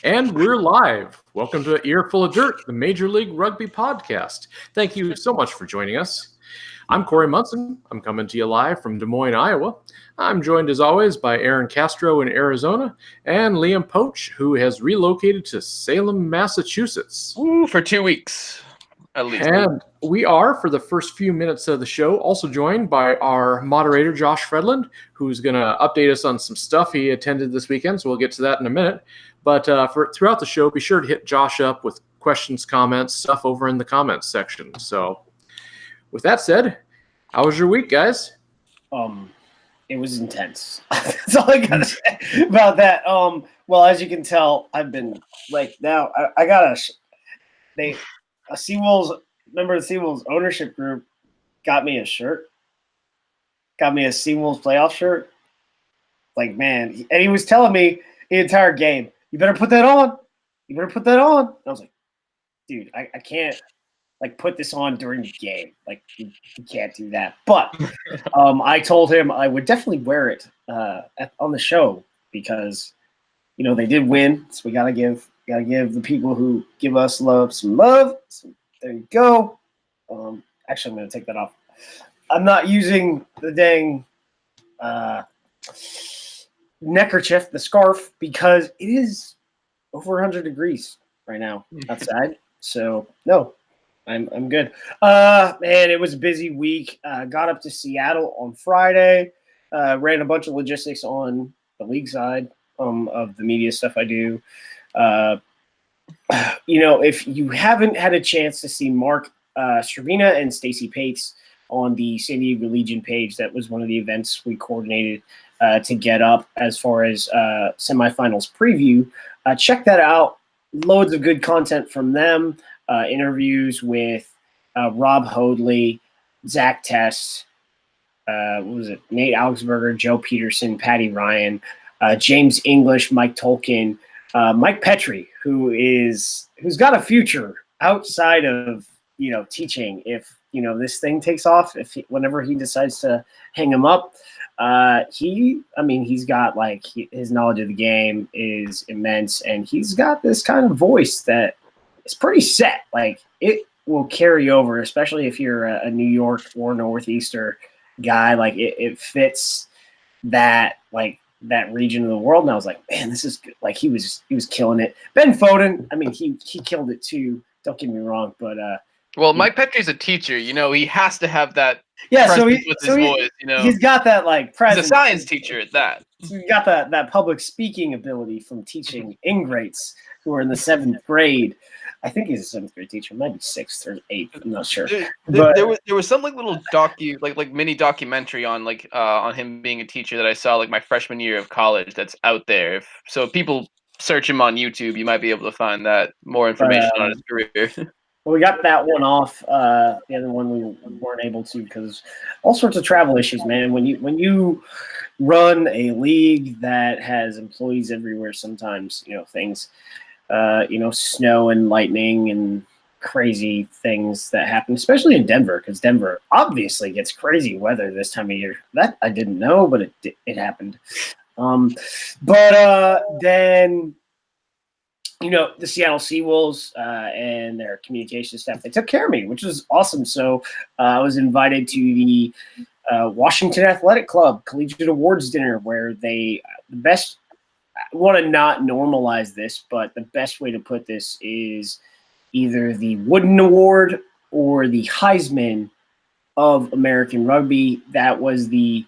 And we're live. Welcome to Earful of Dirt, the Major League Rugby podcast. Thank you so much for joining us. I'm Corey Munson. I'm coming to you live from Des Moines, Iowa. I'm joined as always by Aaron Castro in Arizona and Liam Poach, who has relocated to Salem, Massachusetts. Ooh, for 2 weeks, at least. And we are, for the first few minutes of the show, also joined by our moderator, Josh Fredland, who's going to update us on some stuff he attended this weekend, so we'll get to that in a minute. But throughout the show, be sure to hit Josh up with questions, comments, stuff over in the comments section. So with that said, how was your week, guys? It was intense. That's all I got to say about that. Well, as you can tell, I've been now I got a Seawolves, member of the Seawolves ownership group got me a shirt. Got me a Seawolves playoff shirt. Like, man, and he was telling me the entire game, you better put that on. You better put that on. And I was like, dude, I can't put this on during the game. Like, you can't do that. But I told him I would definitely wear it on the show because, they did win. So we gotta give the people who give us love some love. So there you go. Actually, I'm gonna take that off. I'm not using the dang neckerchief, the scarf, because it is over 100 degrees right now outside. So no. I'm good. Man, it was a busy week. Got up to Seattle on Friday. Ran a bunch of logistics on the league side of the media stuff I do. If you haven't had a chance to see Mark Stravina and Stacey Pates on the San Diego Legion page, that was one of the events we coordinated to get up as far as semifinals preview. Check that out. Loads of good content from them. Interviews with Rob Hoadley, Zach Test, Nate Augsburger, Joe Peterson, Patty Ryan, James English, Mike Tolkien, Mike Petrie, who's got a future outside of teaching. If this thing takes off, whenever he decides to hang him up, he's got his knowledge of the game is immense, and he's got this kind of voice that it's pretty set. It will carry over, especially if you're a New York or Northeaster guy. It fits that that region of the world. And I was like, man, this is good. He was killing it. Ben Foden, he killed it too. Don't get me wrong, but well, Mike Petrie's a teacher. He has to have that. Yeah, so with his voice. He's got that presence. He's a science teacher at that. So he got that public speaking ability from teaching ingrates who are in the 7th grade. I think he's a 7th grade teacher, maybe 6th or 8th. I'm not sure. There was some little mini documentary on him being a teacher that I saw my freshman year of college that's out there. If people search him on YouTube, you might be able to find that more information on his career. Well, we got that one off. The other one we weren't able to because all sorts of travel issues, man. When you run a league that has employees everywhere, sometimes things. Snow and lightning and crazy things that happen, especially in Denver, because Denver obviously gets crazy weather this time of year. That I didn't know, but it happened. Then the Seattle Seawolves and their communication staff, they took care of me, which was awesome. So I was invited to the Washington Athletic Club Collegiate Awards dinner, where I want to not normalize this, but the best way to put this is either the Wooden Award or the Heisman of American rugby. That was the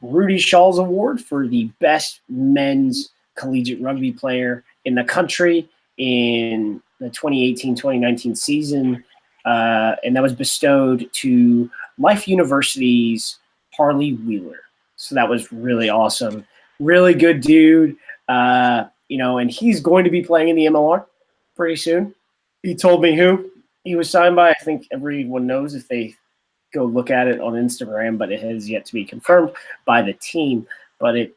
Rudy Shawls Award for the best men's collegiate rugby player in the country in the 2018-2019 season. And that was bestowed to Life University's Harley Wheeler. So that was really awesome. Really good dude, and he's going to be playing in the MLR pretty soon. He told me who he was signed by. I think everyone knows if they go look at it on Instagram, but it has yet to be confirmed by the team. But I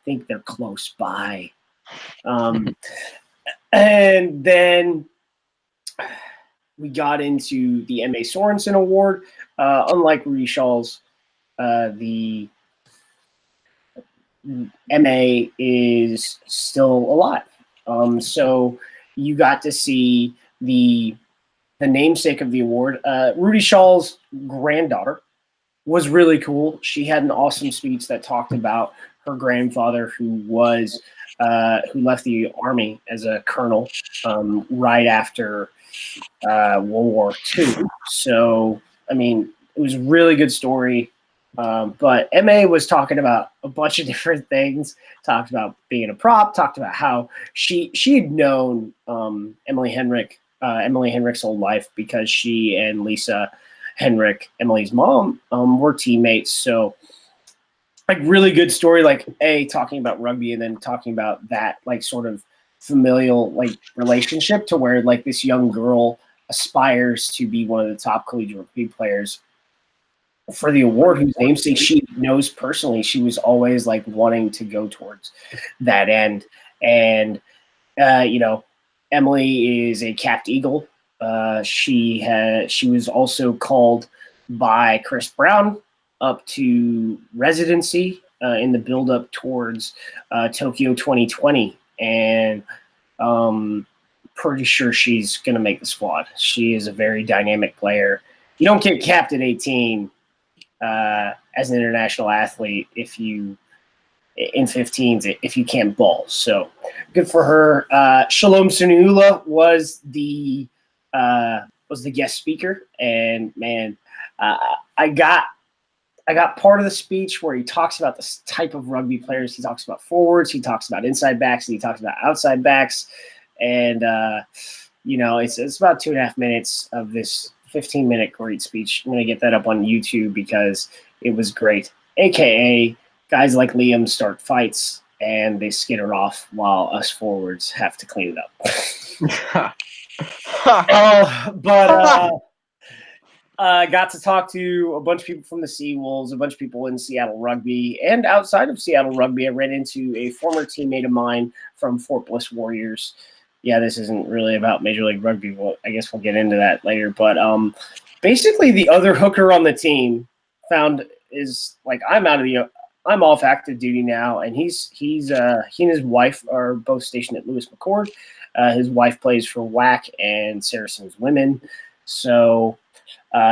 think they're close by. And then we got into the M.A. Sorensen Award. Unlike Rudy Shawls, the MA is still alive. So you got to see the namesake of the award. Rudy Shaw's granddaughter was really cool. She had an awesome speech that talked about her grandfather who left the Army as a colonel right after World War II. So, I mean, it was a really good story. But MA was talking about a bunch of different things, talked about being a prop, talked about how she had known Emily Henrich's whole life because she and Lisa Henrich, Emily's mom, were teammates. So, like, really good story, like, talking about rugby and then talking about that, like, sort of familial, like, relationship to where, like, this young girl aspires to be one of the top collegiate rugby players for the award, whose namesake she knows personally. She was always, like, wanting to go towards that end. And, Emily is a capped eagle. She was also called by Chris Brown up to residency in the build-up towards Tokyo 2020, and pretty sure she's going to make the squad. She is a very dynamic player. You don't get capped at 18 as an international athlete in 15s if you can't ball. So good for her. Shalom Suniula was the guest speaker, and man, I got part of the speech where he talks about this type of rugby players. He talks about forwards, he talks about inside backs, and he talks about outside backs. And it's about 2.5 minutes of this 15-minute great speech. I'm gonna get that up on YouTube because it was great. AKA guys like Liam start fights and they skitter off while us forwards have to clean it up. Got to talk to a bunch of people from the Seawolves, a bunch of people in Seattle Rugby, and outside of Seattle Rugby. I ran into a former teammate of mine from Fort Bliss Warriors. Yeah, this isn't really about Major League Rugby. Well, I guess we'll get into that later. But basically, the other hooker on the team is like, I'm off active duty now, and he and his wife are both stationed at Lewis McCord. His wife plays for WAC and Saracens Women, so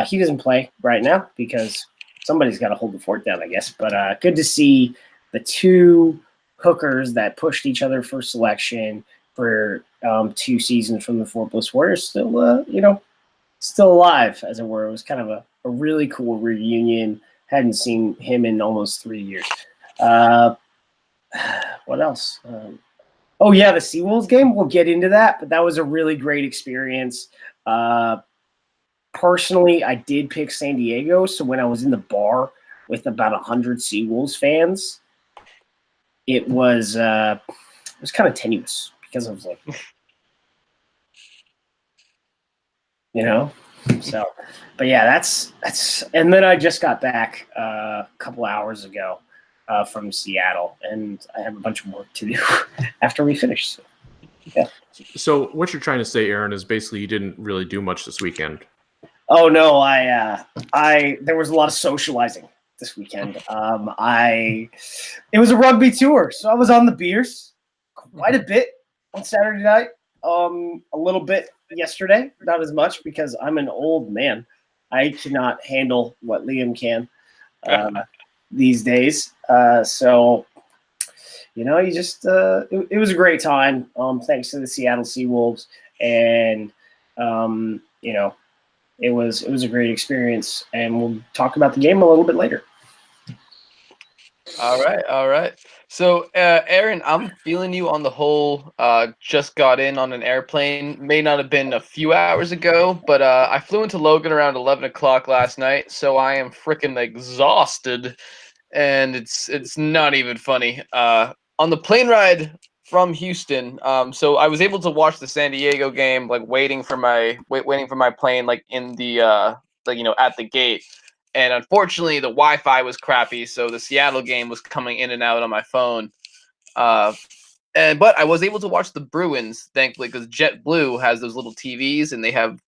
he doesn't play right now because somebody's got to hold the fort down, I guess. But good to see the two hookers that pushed each other for selection for 2 seasons from the Fort Bliss Warriors still alive, as it were. It was kind of a really cool reunion. Hadn't seen him in almost 3 years. What else? The Seawolves game. We'll get into that, but that was a really great experience. Personally, I did pick San Diego, so when I was in the bar with about 100 Seawolves fans, it was kind of tenuous because I was like, So, but yeah, that's. And then I just got back a couple hours ago from Seattle, and I have a bunch of work to do after we finish. So, yeah. So what you're trying to say, Aaron, is basically you didn't really do much this weekend. Oh no, there was a lot of socializing this weekend. It was a rugby tour, so I was on the beers quite a bit on Saturday night. A little bit yesterday, not as much because I'm an old man. I cannot handle what Liam can these days. So you just it was a great time. Thanks to the Seattle Seawolves, and it was a great experience. And we'll talk about the game a little bit later. All right. So, Aaron, I'm feeling you on the whole. Just got in on an airplane. May not have been a few hours ago, but I flew into Logan around 11 o'clock last night, so I am freaking exhausted, and it's not even funny. On the plane ride from Houston, so I was able to watch the San Diego game, like waiting for my plane, like in the at the gate. And unfortunately, the Wi-Fi was crappy, so the Seattle game was coming in and out on my phone. But I was able to watch the Bruins, thankfully, because JetBlue has those little TVs and they have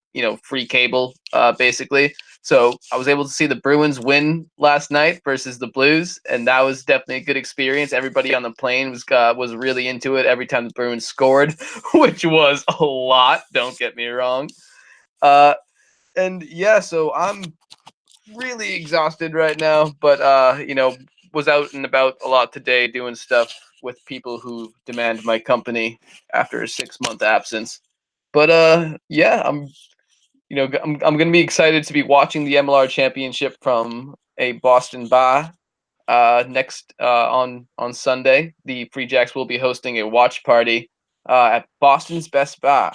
free cable, basically. So I was able to see the Bruins win last night versus the Blues, and that was definitely a good experience. Everybody on the plane was really into it every time the Bruins scored, which was a lot. Don't get me wrong. And yeah, so I'm really exhausted right now, but was out and about a lot today doing stuff with people who demand my company after a 6-month absence. But yeah, I'm going to be excited to be watching the MLR Championship from a Boston bar next on Sunday. The Free Jacks will be hosting a watch party at Boston's Best Bar.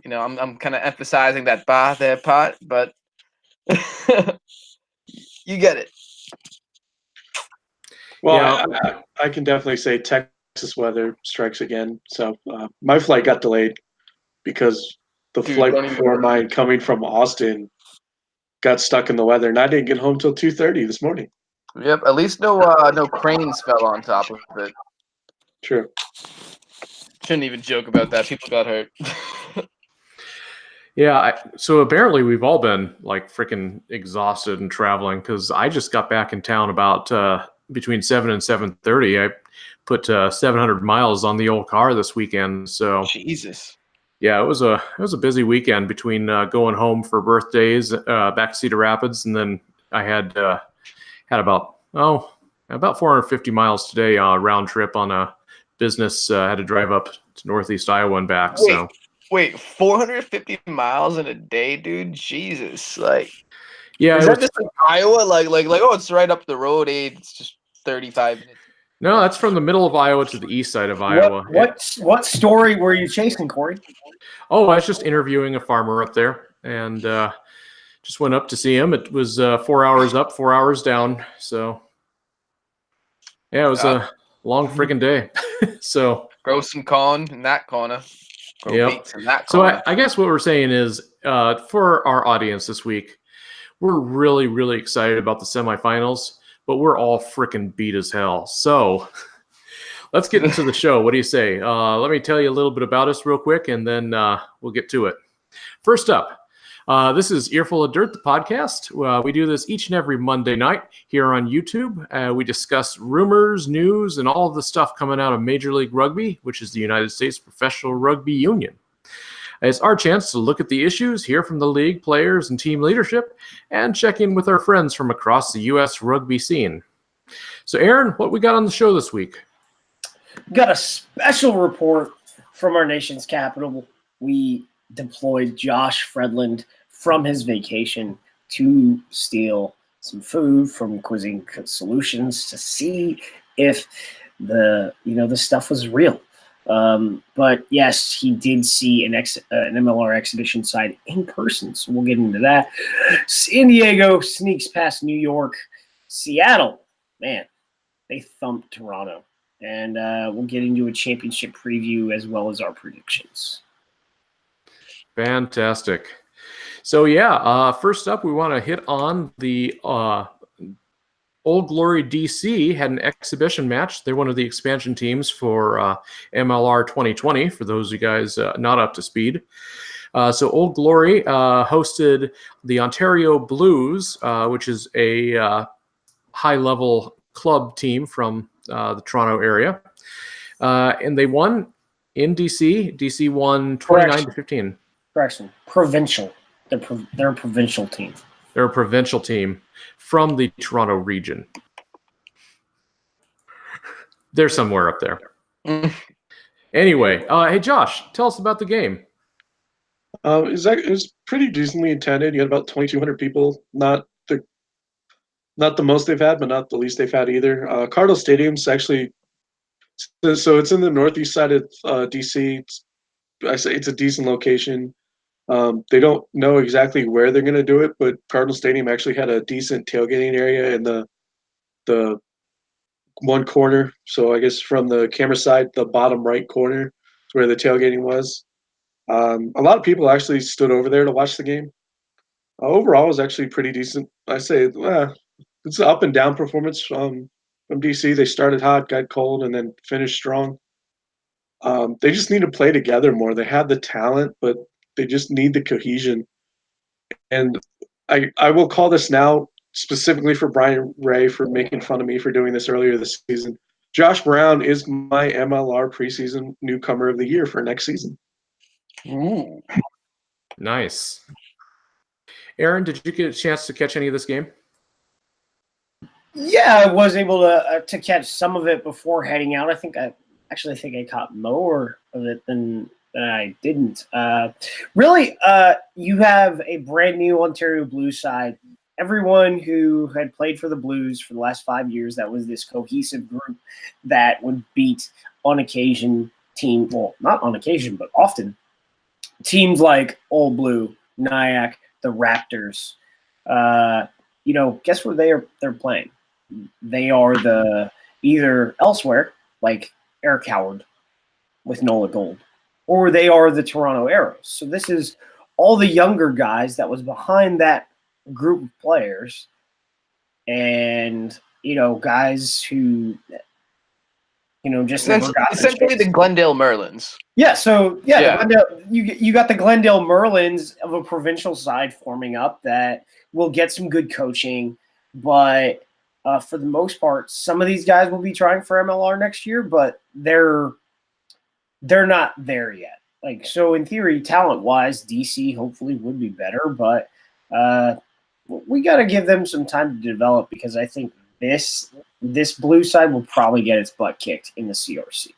I'm kind of emphasizing that bar there part, but you get it. Well, Yeah. I can definitely say Texas weather strikes again. So my flight got delayed because the flight before mine coming from Austin got stuck in the weather, and I didn't get home till 2:30 this morning. Yep. At least no cranes fell on top of it. True. Shouldn't even joke about that. People got hurt. Yeah, so apparently we've all been like freaking exhausted and traveling because I just got back in town about between 7 and 7:30. I put 700 miles on the old car this weekend. So Jesus. Yeah, it was a busy weekend between going home for birthdays back to Cedar Rapids, and then I had about 450 miles today round trip on a business. Had to drive up to Northeast Iowa and back. Wait, 450 miles in a day, dude? Jesus. Yeah, is that just like Iowa? Like, oh, it's right up the road, it's just 35 minutes. No, that's from the middle of Iowa to the east side of Iowa. What story were you chasing, Corey? Oh, I was just interviewing a farmer up there, and just went up to see him. It was 4 hours up, 4 hours down. So, yeah, it was a long freaking day. So grow some corn in that corner. Grow beets in that corner. So I guess what we're saying is, for our audience this week, we're really, really excited about the semifinals, but we're all freaking beat as hell. So let's get into the show. What do you say? Let me tell you a little bit about us real quick, and then we'll get to it. First up, this is Earful of Dirt, the podcast. We do this each and every Monday night here on YouTube. We discuss rumors, news, and all of the stuff coming out of Major League Rugby, which is the United States Professional Rugby Union. It's our chance to look at the issues, hear from the league, players, and team leadership, and check in with our friends from across the U.S. rugby scene. So, Aaron, what we got on the show this week? We got a special report from our nation's capital. We deployed Josh Fredland from his vacation to steal some food from Cuisine Solutions to see if the stuff was real. But yes, he did see an MLR exhibition side in person, so we'll get into that. San Diego sneaks past New York. Seattle, man, they thumped Toronto. And we'll get into a championship preview as well as our predictions. Fantastic. So yeah, first up, we want to hit on the Old Glory DC had an exhibition match. They're one of the expansion teams for MLR 2020, for those of you guys not up to speed. So Old Glory hosted the Ontario Blues, which is a high-level club team from the Toronto area. And they won in DC. DC won 29-15. Correction. Provincial. They're a provincial team. They're a provincial team from the Toronto region. They're somewhere up there. Anyway, hey, Josh, tell us about the game. It was pretty decently attended. You had about 2,200 people. Not the most they've had, but not the least they've had either. Cardinal Stadium's actually, so it's in the northeast side of DC. I say it's a decent location. They don't know exactly where they're going to do it, but Cardinal Stadium actually had a decent tailgating area in the one corner. So I guess from the camera side, the bottom right corner is where the tailgating was. A lot of people actually stood over there to watch the game. Overall, it was actually pretty decent. I say it's an up and down performance from DC. They started hot, got cold, and then finished strong. They just need to play together more. They had the talent, but they just need the cohesion. And I will call this now specifically for Brian Ray for making fun of me for doing this earlier this season. Josh Brown is my MLR preseason newcomer of the year for next season. Ooh. Nice. Aaron, did you get a chance to catch any of this game? Yeah, I was able to catch some of it before heading out. I think I caught more of it than I didn't. Really, you have a brand new Ontario Blues side. Everyone who had played for the Blues for the last 5 years, that was this cohesive group that would beat on occasion not on occasion, but often teams like Old Blue, Nyack, the Raptors. Guess where they're playing? They are either elsewhere, like Eric Howard with Nola Gold, or they are the Toronto Arrows. So this is all the younger guys that was behind that group of players, and guys who just essentially the Glendale Merlins. Yeah, so Yeah. You got the Glendale Merlins of a provincial side forming up that will get some good coaching, but for the most part, some of these guys will be trying for MLR next year, but they're not there yet. Like, so in theory, talent-wise, DC hopefully would be better, but we got to give them some time to develop, because I think this blue side will probably get its butt kicked in the CRC.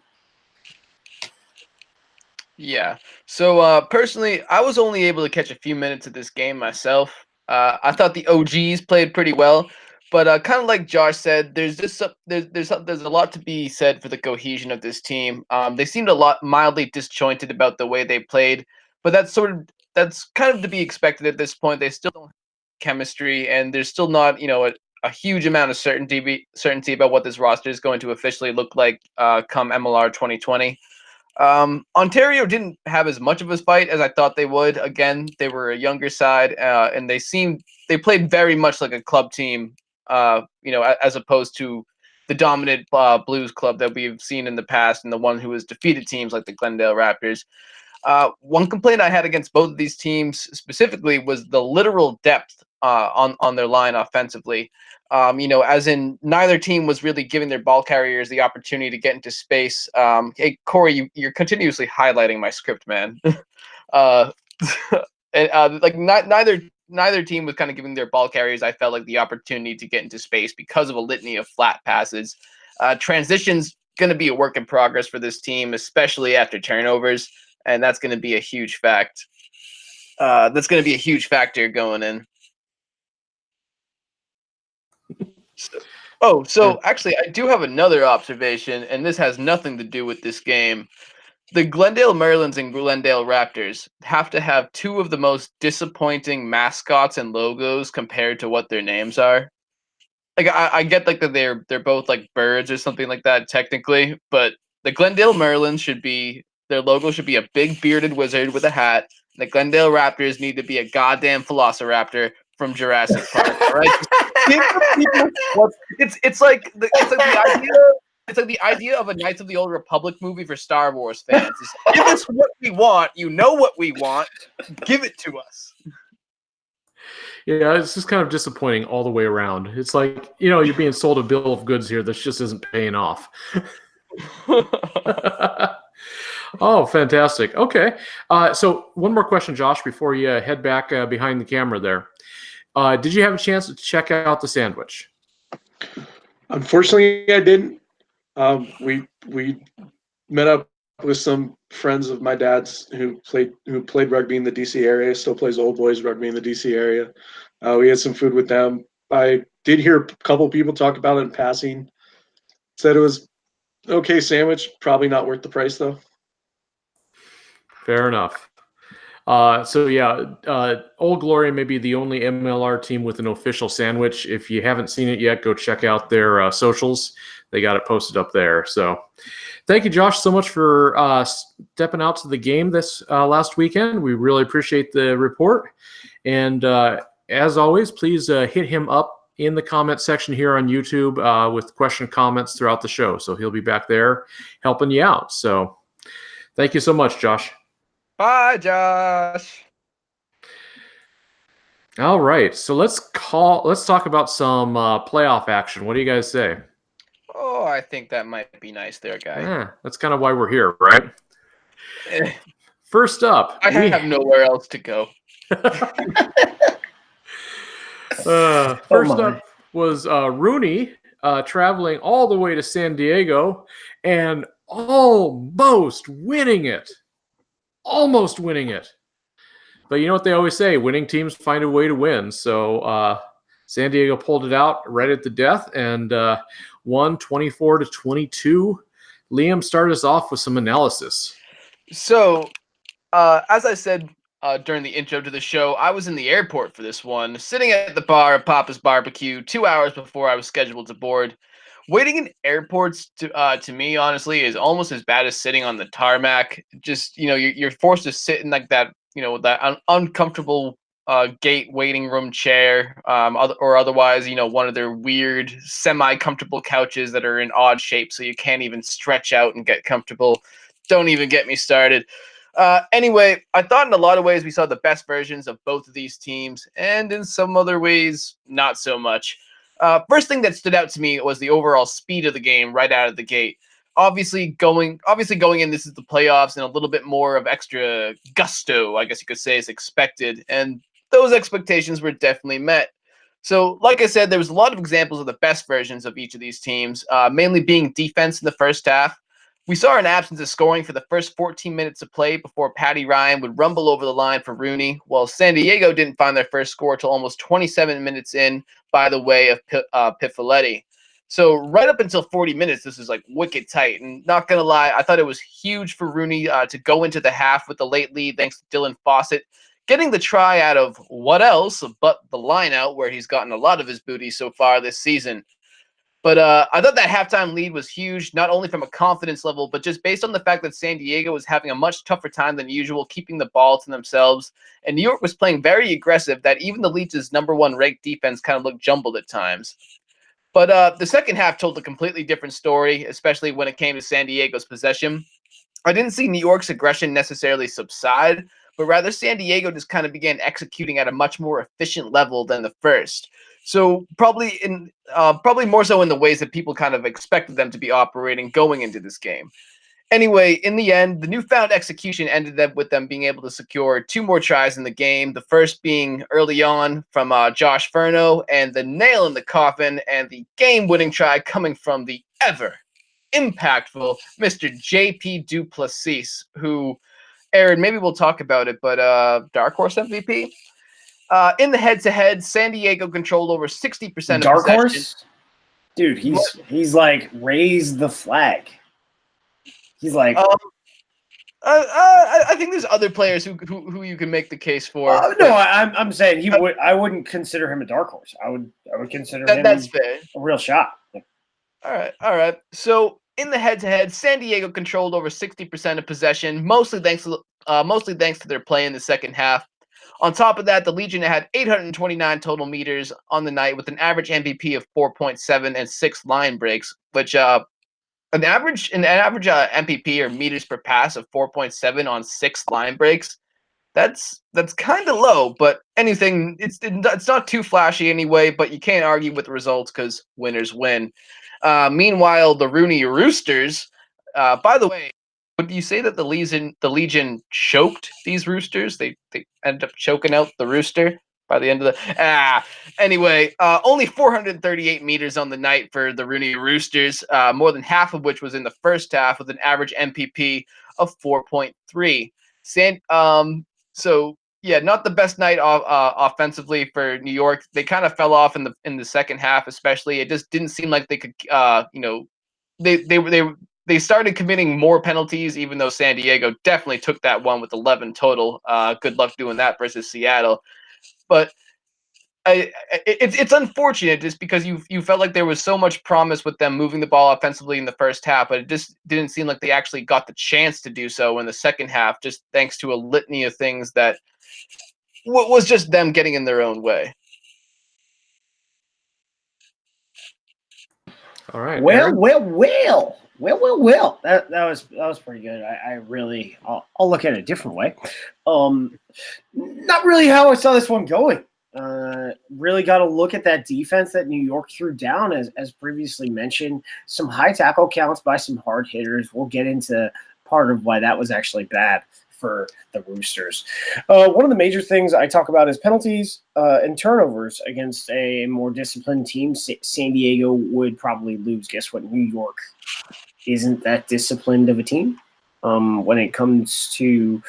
Yeah. So personally, I was only able to catch a few minutes of this game myself. I thought the OGs played pretty well, but kind of like Josh said, there's a lot to be said for the cohesion of this team. They seemed a lot mildly disjointed about the way they played, but that's kind of to be expected at this point. They still don't have chemistry, and there's still not a huge amount of certainty about what this roster is going to officially look like come MLR 2020. Ontario didn't have as much of a fight as I thought they would. Again, they were a younger side, and they played very much like a club team, as opposed to the dominant Blues club that we've seen in the past, and the one who has defeated teams like the Glendale Raptors. One complaint I had against both of these teams specifically was the literal depth on their line offensively. As in neither team was really giving their ball carriers the opportunity to get into space. Hey, Corey, you're continuously highlighting my script, man. Neither team was kind of giving their ball carriers, I felt like, the opportunity to get into space because of a litany of flat passes. Transitions going to be a work in progress for this team, especially after turnovers, and that's going to be a huge fact. That's going to be a huge factor going in. So actually, I do have another observation, and this has nothing to do with this game. The Glendale Merlins and Glendale Raptors have to have two of the most disappointing mascots and logos compared to what their names are. Like, I get like that they're both like birds or something like that technically, but the Glendale Merlins their logo should be a big bearded wizard with a hat. And the Glendale Raptors need to be a goddamn Velociraptor from Jurassic Park. All right, it's like the idea of a Knights of the Old Republic movie for Star Wars fans. It's, give us what we want. You know what we want. Give it to us. Yeah, it's just kind of disappointing all the way around. It's like, you're being sold a bill of goods here that just isn't paying off. Oh, fantastic. Okay. So one more question, Josh, before you head back behind the camera there. Did you have a chance to check out the sandwich? Unfortunately, I didn't. We met up with some friends of my dad's who played rugby in the DC area, still plays old boys rugby in the DC area. We had some food with them. I did hear a couple people talk about it in passing. Said it was okay sandwich, probably not worth the price though. Fair enough. Old Glory may be the only MLR team with an official sandwich. If you haven't seen it yet, go check out their socials. They got it posted up there. So thank you, Josh, so much for stepping out to the game this last weekend. We really appreciate the report. And as always, please hit him up in the comment section here on YouTube with question comments throughout the show. So he'll be back there helping you out. So thank you so much, Josh. Bye, Josh. All right, so let's talk about some playoff action. What do you guys say? Oh, I think that might be nice there, guy. That's kind of why we're here, right? Eh, First up, I have nowhere else to go. First up was RUNY traveling all the way to San Diego and almost winning it. Almost winning it. But you know what they always say, winning teams find a way to win. So San Diego pulled it out right at the death and won 24-22. Liam, start us off with some analysis. So, as I said during the intro to the show, I was in the airport for this one, sitting at the bar at Papa's Barbecue 2 hours before I was scheduled to board. Waiting in airports to me, honestly, is almost as bad as sitting on the tarmac. Just you're forced to sit in like that that uncomfortable gate waiting room chair, or otherwise one of their weird semi-comfortable couches that are in odd shape, so you can't even stretch out and get comfortable. Don't even get me started. Anyway, I thought in a lot of ways we saw the best versions of both of these teams, and in some other ways, not so much. First thing that stood out to me was the overall speed of the game right out of the gate. Obviously going in, this is the playoffs, and a little bit more of extra gusto, I guess you could say, is expected, and those expectations were definitely met. So, like I said, there was a lot of examples of the best versions of each of these teams, mainly being defense in the first half. We saw an absence of scoring for the first 14 minutes of play before Patty Ryan would rumble over the line for RUNY, while San Diego didn't find their first score until almost 27 minutes in by the way of Pifoletti. So right up until 40 minutes, this is like wicked tight. And not going to lie, I thought it was huge for RUNY to go into the half with the late lead thanks to Dylan Fawcett, getting the try out of what else but the line out where he's gotten a lot of his booty so far this season. But I thought that halftime lead was huge, not only from a confidence level, but just based on the fact that San Diego was having a much tougher time than usual, keeping the ball to themselves. And New York was playing very aggressive that even the Leafs' #1 ranked defense kind of looked jumbled at times. But the second half told a completely different story, especially when it came to San Diego's possession. I didn't see New York's aggression necessarily subside, but rather San Diego just kind of began executing at a much more efficient level than the first. So probably more so in the ways that people kind of expected them to be operating going into this game. Anyway, in the end, the newfound execution ended up with them being able to secure 2 more tries in the game. The first being early on from Josh Furno, and the nail in the coffin and the game-winning try coming from the ever impactful Mr. JP Duplessis, who, Aaron, maybe we'll talk about it, but dark horse MVP. In the head-to-head, San Diego controlled over 60% of Dark possession. horse? Dude, he's like raised the flag. He's like I think there's other players who you can make the case for. no, I'm saying I wouldn't consider him a dark horse. I would consider him that's fair. A real shot. All right. So in the head-to-head, San Diego controlled over 60% of possession, mostly thanks to their play in the second half. On top of that, the Legion had 829 total meters on the night with an average MVP of 4.7 and 6 line breaks, which an average MPP or meters per pass of 4.7 on 6 line breaks. That's kind of low, but it's not too flashy anyway. But you can't argue with the results because winners win. Meanwhile, the RUNY Roosters. By the way, would you say that the Legion choked these Roosters? They ended up choking out the Rooster by the end of the Anyway, only 438 meters on the night for the RUNY Roosters, more than half of which was in the first half, with an average MPP of 4.3. So yeah, not the best night offensively for New York. They kind of fell off in the second half, especially. It just didn't seem like they could, they started committing more penalties, even though San Diego definitely took that one with 11 total. Good luck doing that versus Seattle. But it's unfortunate just because you felt like there was so much promise with them moving the ball offensively in the first half, but it just didn't seem like they actually got the chance to do so in the second half, just thanks to a litany of things that was just them getting in their own way. All right. Well. That was pretty good. I'll look at it a different way. Not really how I saw this one going. really got to look at that defense that New York threw down, as previously mentioned. Some high tackle counts by some hard hitters. We'll get into part of why that was actually bad for the Roosters. One of the major things I talk about is penalties and turnovers against a more disciplined team. San Diego would probably lose. Guess what? New York isn't that disciplined of a team when it comes to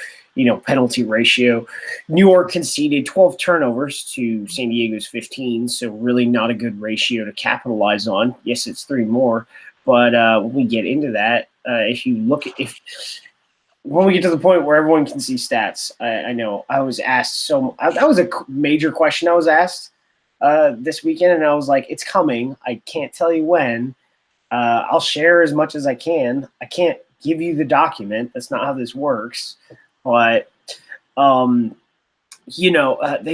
penalty ratio. New York conceded 12 turnovers to San Diego's 15, so really not a good ratio to capitalize on. Yes, it's 3 more, but when we get into that, when we get to the point where everyone can see stats, I know I was asked that was a major question I was asked this weekend, and I was like, it's coming. I can't tell you when. I'll share as much as I can. I can't give you the document. That's not how this works. But, they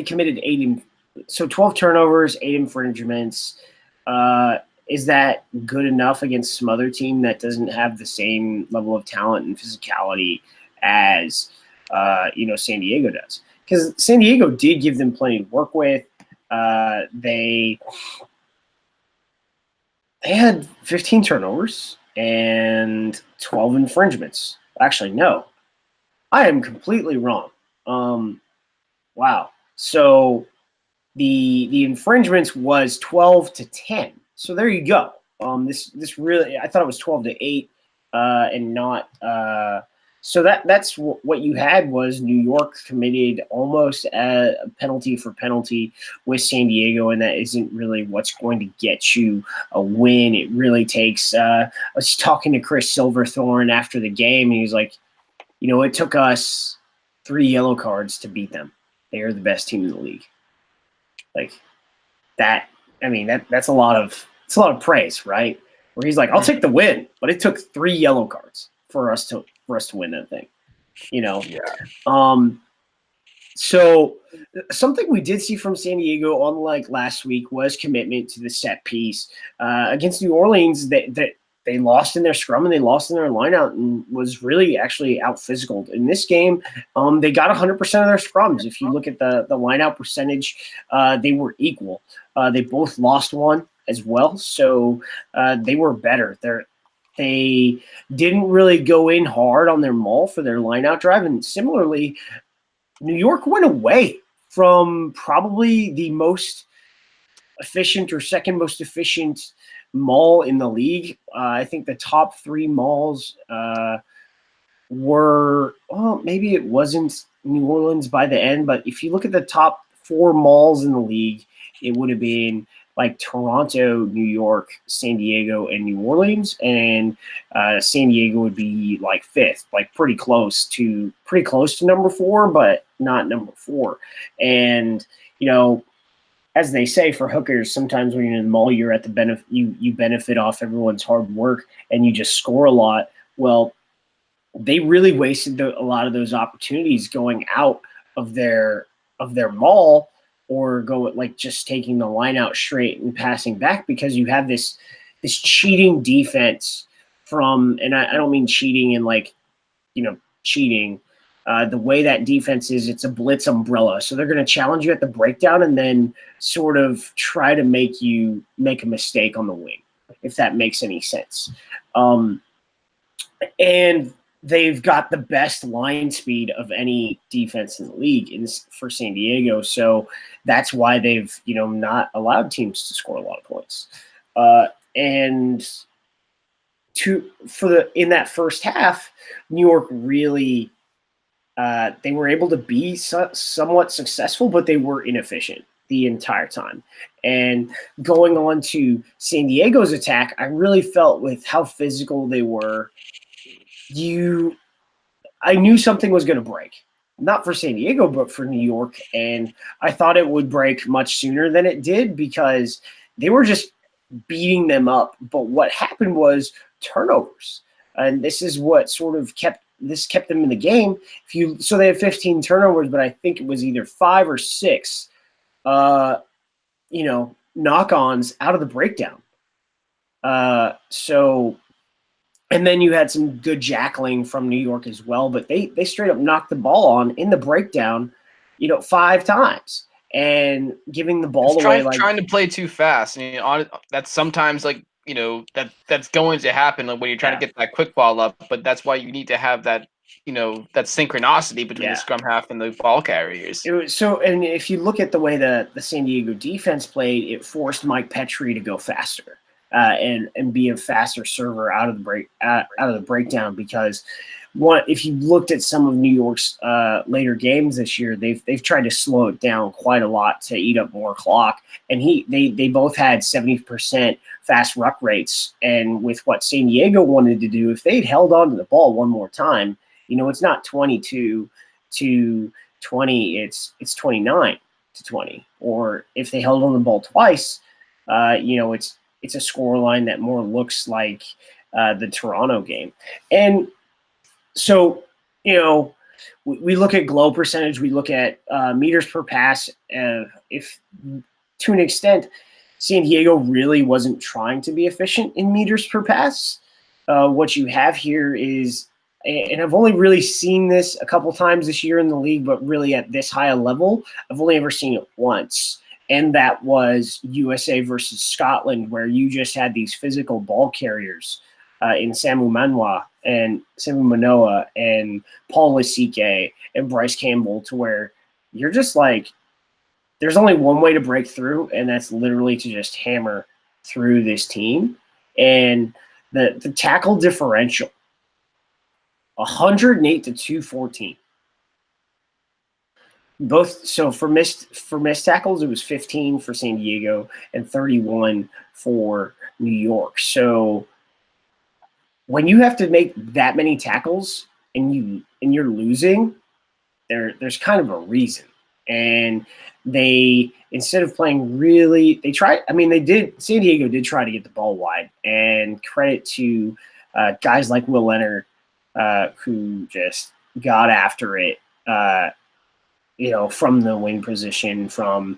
committed 12 turnovers, 8 infringements. Is that good enough against some other team that doesn't have the same level of talent and physicality as, San Diego does? Because San Diego did give them plenty to work with. They had 15 turnovers and 12 infringements. Actually, no. I am completely wrong. Wow. So the infringements was 12-10. So there you go. This really, I thought it was 12-8, and not. So that's what you had was New York committed almost a penalty for penalty with San Diego, and that isn't really what's going to get you a win. It really takes. I was talking to Chris Silverthorne after the game, and he was like, it took us 3 yellow cards to beat them. They are the best team in the league. Like that. I mean, that's a lot of praise, right? Where he's like, I'll take the win, but it took 3 yellow cards for us to win that thing. Yeah. So something we did see from San Diego, unlike last week, was commitment to the set piece. Against New Orleans, they lost in their scrum and they lost in their lineout and was really actually out physical. In this game, they got 100% of their scrums. If you look at the lineout percentage, they were equal. They both lost one as well, so they were better. They didn't really go in hard on their maul for their lineout drive, and similarly, New York went away from probably the most efficient or second most efficient maul in the league. I think the top 3 mauls were, maybe it wasn't New Orleans by the end, but if you look at the top 4 mauls in the league, it would have been like Toronto, New York, San Diego, and New Orleans, and San Diego would be like 5th, like pretty close to number 4, but not number 4. And as they say for hookers, sometimes when you're in the mall, you're at the benefit. You benefit off everyone's hard work, and you just score a lot. Well, they really wasted a lot of those opportunities going out of their mall, or just taking the line out straight and passing back, because you have this cheating defense from, and I don't mean cheating in cheating. The way that defense is, it's a blitz umbrella. So they're going to challenge you at the breakdown and then sort of try to make you make a mistake on the wing, if that makes any sense. And they've got the best line speed of any defense in the league for San Diego. So that's why they've, not allowed teams to score a lot of points. And in that first half, New York really, they were able to be somewhat successful, but they were inefficient the entire time. And going on to San Diego's attack, I really felt with how physical they were, I knew something was going to break. Not for San Diego, but for New York. And I thought it would break much sooner than it did, because they were just beating them up. But what happened was turnovers. And this is what sort of kept them in the game. So they had 15 turnovers, but I think it was either 5 or 6, knock-ons out of the breakdown. And then you had some good jackling from New York as well, but they straight up knocked the ball on in the breakdown, 5 times. and giving the ball away. Like Trying to play too fast. And, that's sometimes like, that's going to happen when you're trying to get that quick ball up. But that's why you need to have that, that synchronicity between the scrum half and the ball carriers. And if you look at the way the San Diego defense played, it forced Mike Petrie to go faster and be a faster server out of the breakdown, because if you looked at some of New York's later games this year, they've tried to slow it down quite a lot to eat up more clock. And they both had 70% fast ruck rates. And with what San Diego wanted to do, if they'd held on to the ball one more time, it's not 22 to 20, it's 29 to 20. Or if they held on the ball twice, it's a scoreline that more looks like the Toronto game. And so, we look at glow percentage, we look at meters per pass. If to an extent, San Diego really wasn't trying to be efficient in meters per pass. What you have here is, and I've only really seen this a couple times this year in the league, but really at this high a level, I've only ever seen it once. And that was USA versus Scotland, where you just had these physical ball carriers in Samu Manoa and Paul Lasike and Bryce Campbell, to where you're just like, there's only one way to break through, and that's literally to just hammer through this team. And the tackle differential, 108 to 214. So for missed tackles, it was 15 for San Diego and 31 for New York. So when you have to make that many tackles and you're losing, there's kind of a reason. And they, instead of playing really, San Diego did try to get the ball wide, and credit to guys like Will Leonard, who just got after it, from the wing position, from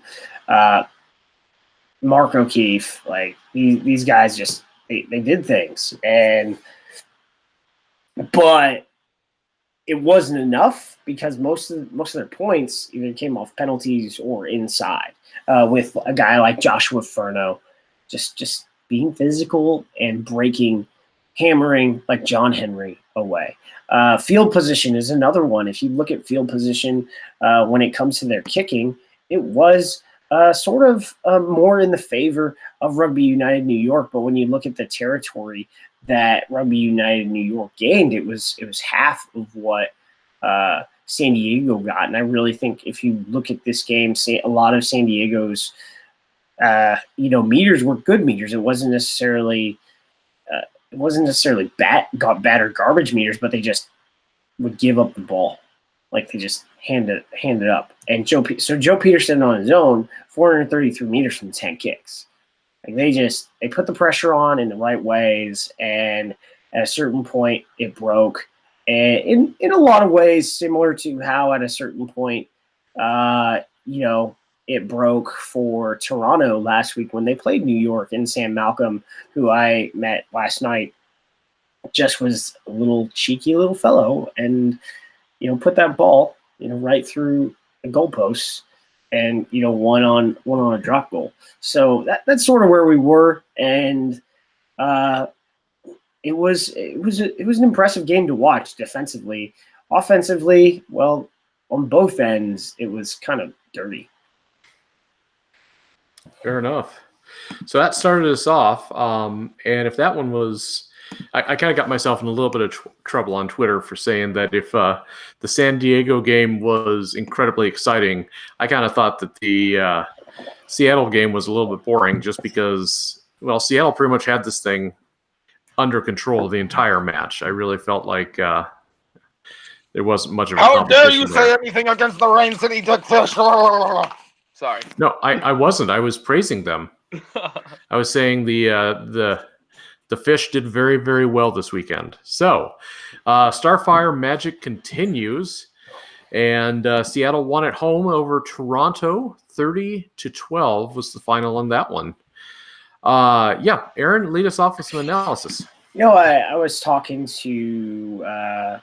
Mark O'Keefe. Like these guys just, they did things, but it wasn't enough, because most of their points either came off penalties or inside, with a guy like Joshua Furno just being physical and hammering like John Henry away. Field position is another one. If you look at field position when it comes to their kicking, it was sort of more in the favor of Rugby United New York. But when you look at the territory that Rugby United New York gained, it was half of what San Diego got. And I really think if you look at this game, a lot of San Diego's meters were good meters. It wasn't necessarily bad or garbage meters, but they just would give up the ball. Like they just hand it up. And Joe Peterson on his own, 433 meters from 10 kicks. Like they put the pressure on in the right ways, and at a certain point it broke. And in a lot of ways, similar to how at a certain point, it broke for Toronto last week when they played New York, and Sam Malcolm, who I met last night, just was a little cheeky little fellow, and put that ball right through the goalposts, and one on a drop goal. So that's sort of where we were, and it was an impressive game to watch defensively. Offensively, well, on both ends, it was kind of dirty. Fair enough. So that started us off. And if that one was, I kind of got myself in a little bit of trouble on Twitter for saying that if the San Diego game was incredibly exciting, I kind of thought that the Seattle game was a little bit boring, just because, well, Seattle pretty much had this thing under control the entire match. I really felt like there wasn't much of a competition. How dare you say anything against the Rain City Dickfish? Sorry. No, I wasn't. I was praising them. I was saying the Fish did very, very well this weekend. So, Starfire Magic continues, and Seattle won at home over Toronto. 30-12 was the final on that one. Aaron, lead us off with some analysis. I was talking to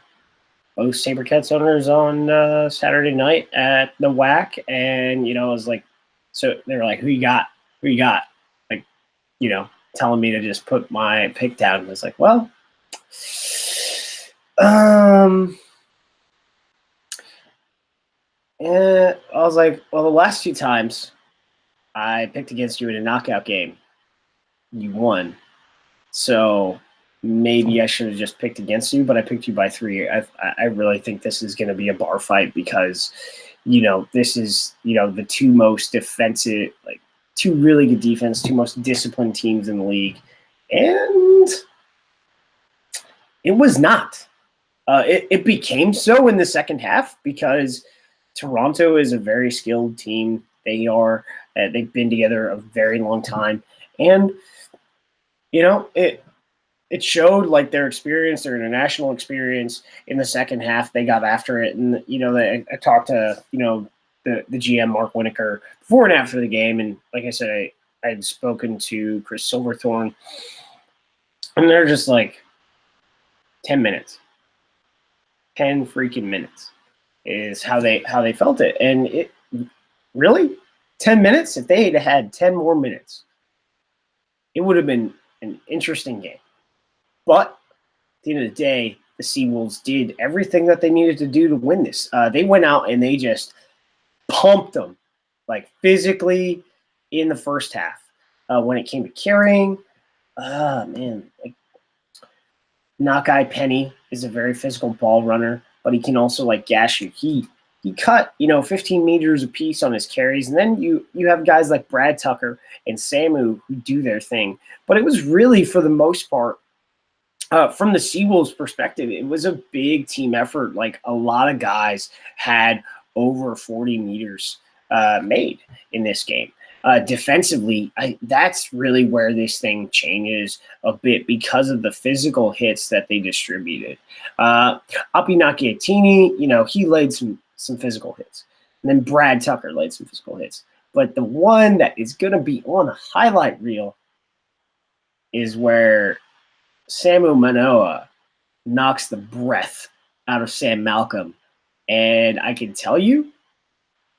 both SaberCats owners on Saturday night at the WAC, and I was like, so they were like, "Who you got? Who you got?" Like, telling me to just put my pick down. I was like, well, I was like, well, the last 2 times I picked against you in a knockout game, you won. So maybe I should have just picked against you, but I picked you by 3. I really think this is going to be a bar fight because, this is, the 2 most defensive, like 2 really good defense, 2 most disciplined teams in the league. And it was not. It became so in the second half because Toronto is a very skilled team. They've been together a very long time, and it showed like their experience, their international experience in the second half. They got after it, and I talked to the GM Mark Winokur before and after the game, and like I said, I had spoken to Chris Silverthorne, and they're just like 10 minutes. 10 freaking minutes is how they felt it. And it really 10 minutes, if they had 10 more minutes, it would have been an interesting game. But at the end of the day, the Seawolves did everything that they needed to do to win this. They went out and they just pumped them, like physically in the first half. When it came to carrying, like Nakai Penny is a very physical ball runner, but he can also like gash you. He cut 15 meters apiece on his carries, and then you have guys like Brad Tucker and Samu who do their thing. But it was really, for the most part, from the Seawolves' perspective, it was a big team effort. Like a lot of guys had over 40 meters made in this game. Defensively, that's really where this thing changes a bit because of the physical hits that they distributed. Api Nakiatini, he laid some physical hits. And then Brad Tucker laid some physical hits. But the one that is going to be on the highlight reel is where Samu Manoa knocks the breath out of Sam Malcolm. And I can tell you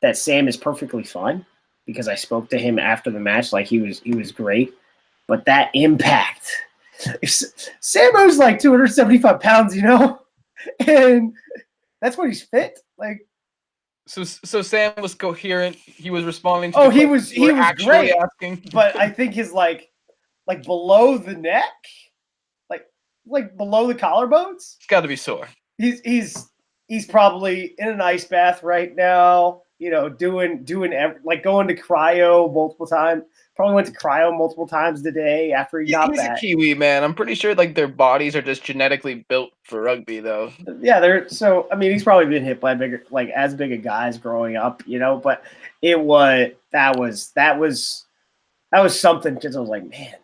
that Sam is perfectly fine, because I spoke to him after the match, like he was great. But that impact, Samo's like 275 pounds, and that's what he's fit. Like, so Sam was coherent. He was responding to. Oh, he was great. Asking. But I think his like below the neck, like below the collarbones, it's got to be sore. He's probably in an ice bath right now. Doing like going to cryo multiple times. Probably went to cryo multiple times today after he got back. He's a Kiwi, man. I'm pretty sure like their bodies are just genetically built for rugby, though. Yeah, so I mean, he's probably been hit by as big a guys growing up, But that was something, because I was like, man,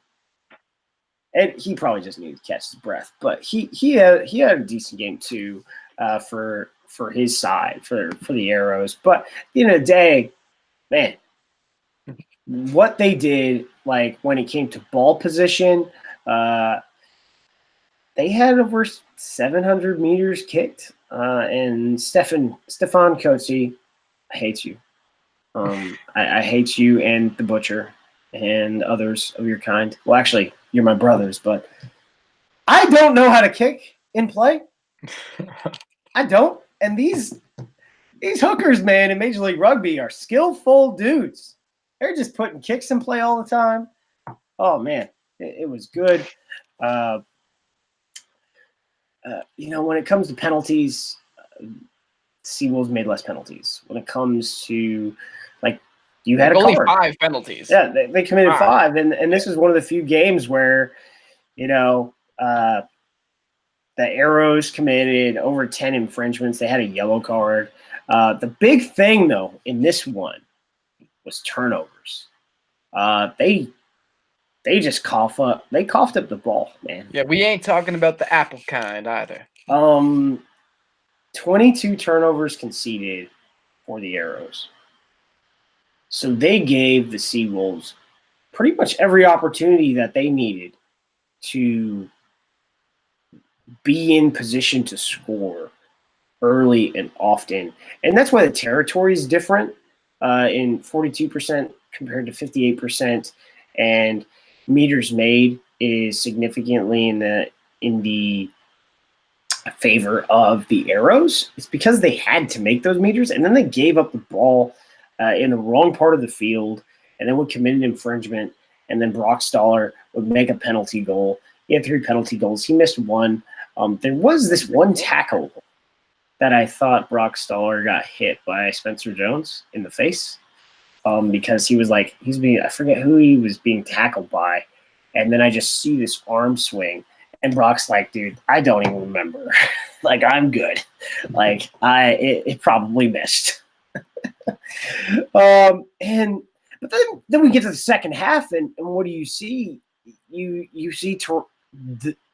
and he probably just needed to catch his breath. But he had a decent game too, for his side, for the Arrows. But at the end of the day, man, what they did, like when it came to ball position, they had over 700 meters kicked. And Stefan Coetzee, I hate you. I hate you and the Butcher and others of your kind. Well, actually, you're my brothers, but I don't know how to kick in play. I don't. And these hookers, man, in Major League Rugby are skillful dudes. They're just putting kicks in play all the time. Oh, man, it was good. When it comes to penalties, Seawolves made less penalties. When it comes to, like, you had only card. 5 penalties. Yeah, they committed 5. And this is one of the few games where, the Arrows committed over 10 infringements. They had a yellow card. The big thing, though, in this one was turnovers. They just coughed up the ball, man. Yeah, we ain't talking about the apple kind either. 22 turnovers conceded for the Arrows. So they gave the Seawolves pretty much every opportunity that they needed to be in position to score early and often. And that's why the territory is different in 42% compared to 58%. And meters made is significantly in the favor of the arrows. It's because they had to make those meters, and then they gave up the ball in the wrong part of the field, and then would commit an infringement, and then Brock Stoller would make a penalty goal. He had 3 penalty goals. He missed 1. There was this one tackle that I thought Brock Stoller got hit by Spencer Jones in the face because he was like, I forget who he was being tackled by, and then I just see this arm swing. And Brock's like, dude, I don't even remember. Like, I'm good. Like, it probably missed. But then we get to the second half, and what do you see? You see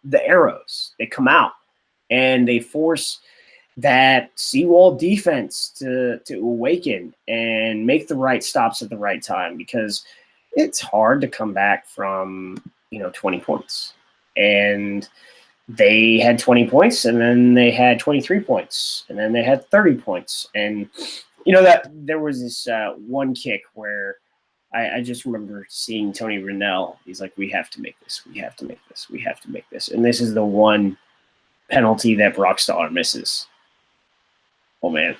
the arrows. They come out, and they force that seawall defense to awaken and make the right stops at the right time, because it's hard to come back from 20 points. And they had 20 points, and then they had 23 points, and then they had 30 points. And, that there was this one kick where I just remember seeing Tony Rennell. He's like, we have to make this. We have to make this. We have to make this. And this is the one penalty that Brock Stoller misses. Oh, man.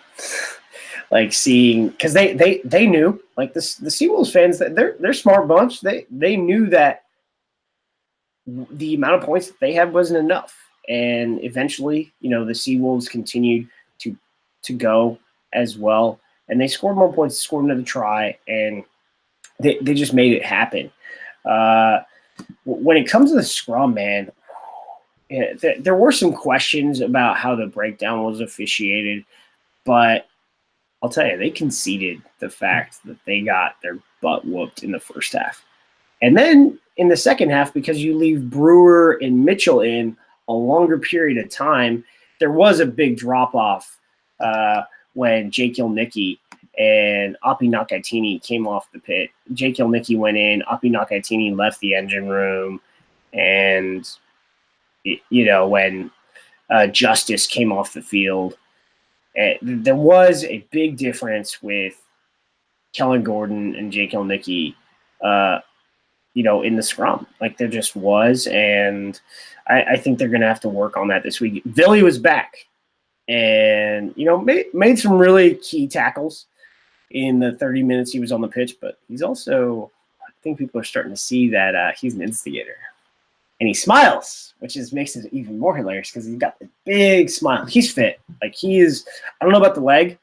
Like seeing – because they knew, like the Seawolves fans, they're smart bunch. They knew that the amount of points that they had wasn't enough. And eventually, the Seawolves continued to go as well. And they scored more points, scored another try, and they just made it happen. When it comes to the scrum, man, there were some questions about how the breakdown was officiated, but I'll tell you, they conceded the fact that they got their butt whooped in the first half. And then in the second half, because you leave Brewer and Mitchell in a longer period of time, there was a big drop-off when Jake Ilnicki and Api Nakatini came off the pit. Jake Ilnicki went in, Api Nakatini left the engine room, and, when Justice came off the field, there was a big difference with Kellen Gordon and Jake Ilnicki, in the scrum. Like, there just was, and I think they're going to have to work on that this week. Billy was back and, made some really key tackles in the 30 minutes he was on the pitch, but he's also, I think people are starting to see that he's an instigator. And he smiles, which makes it even more hilarious because he's got a big smile. He's fit. Like, he is, I don't know about the leg,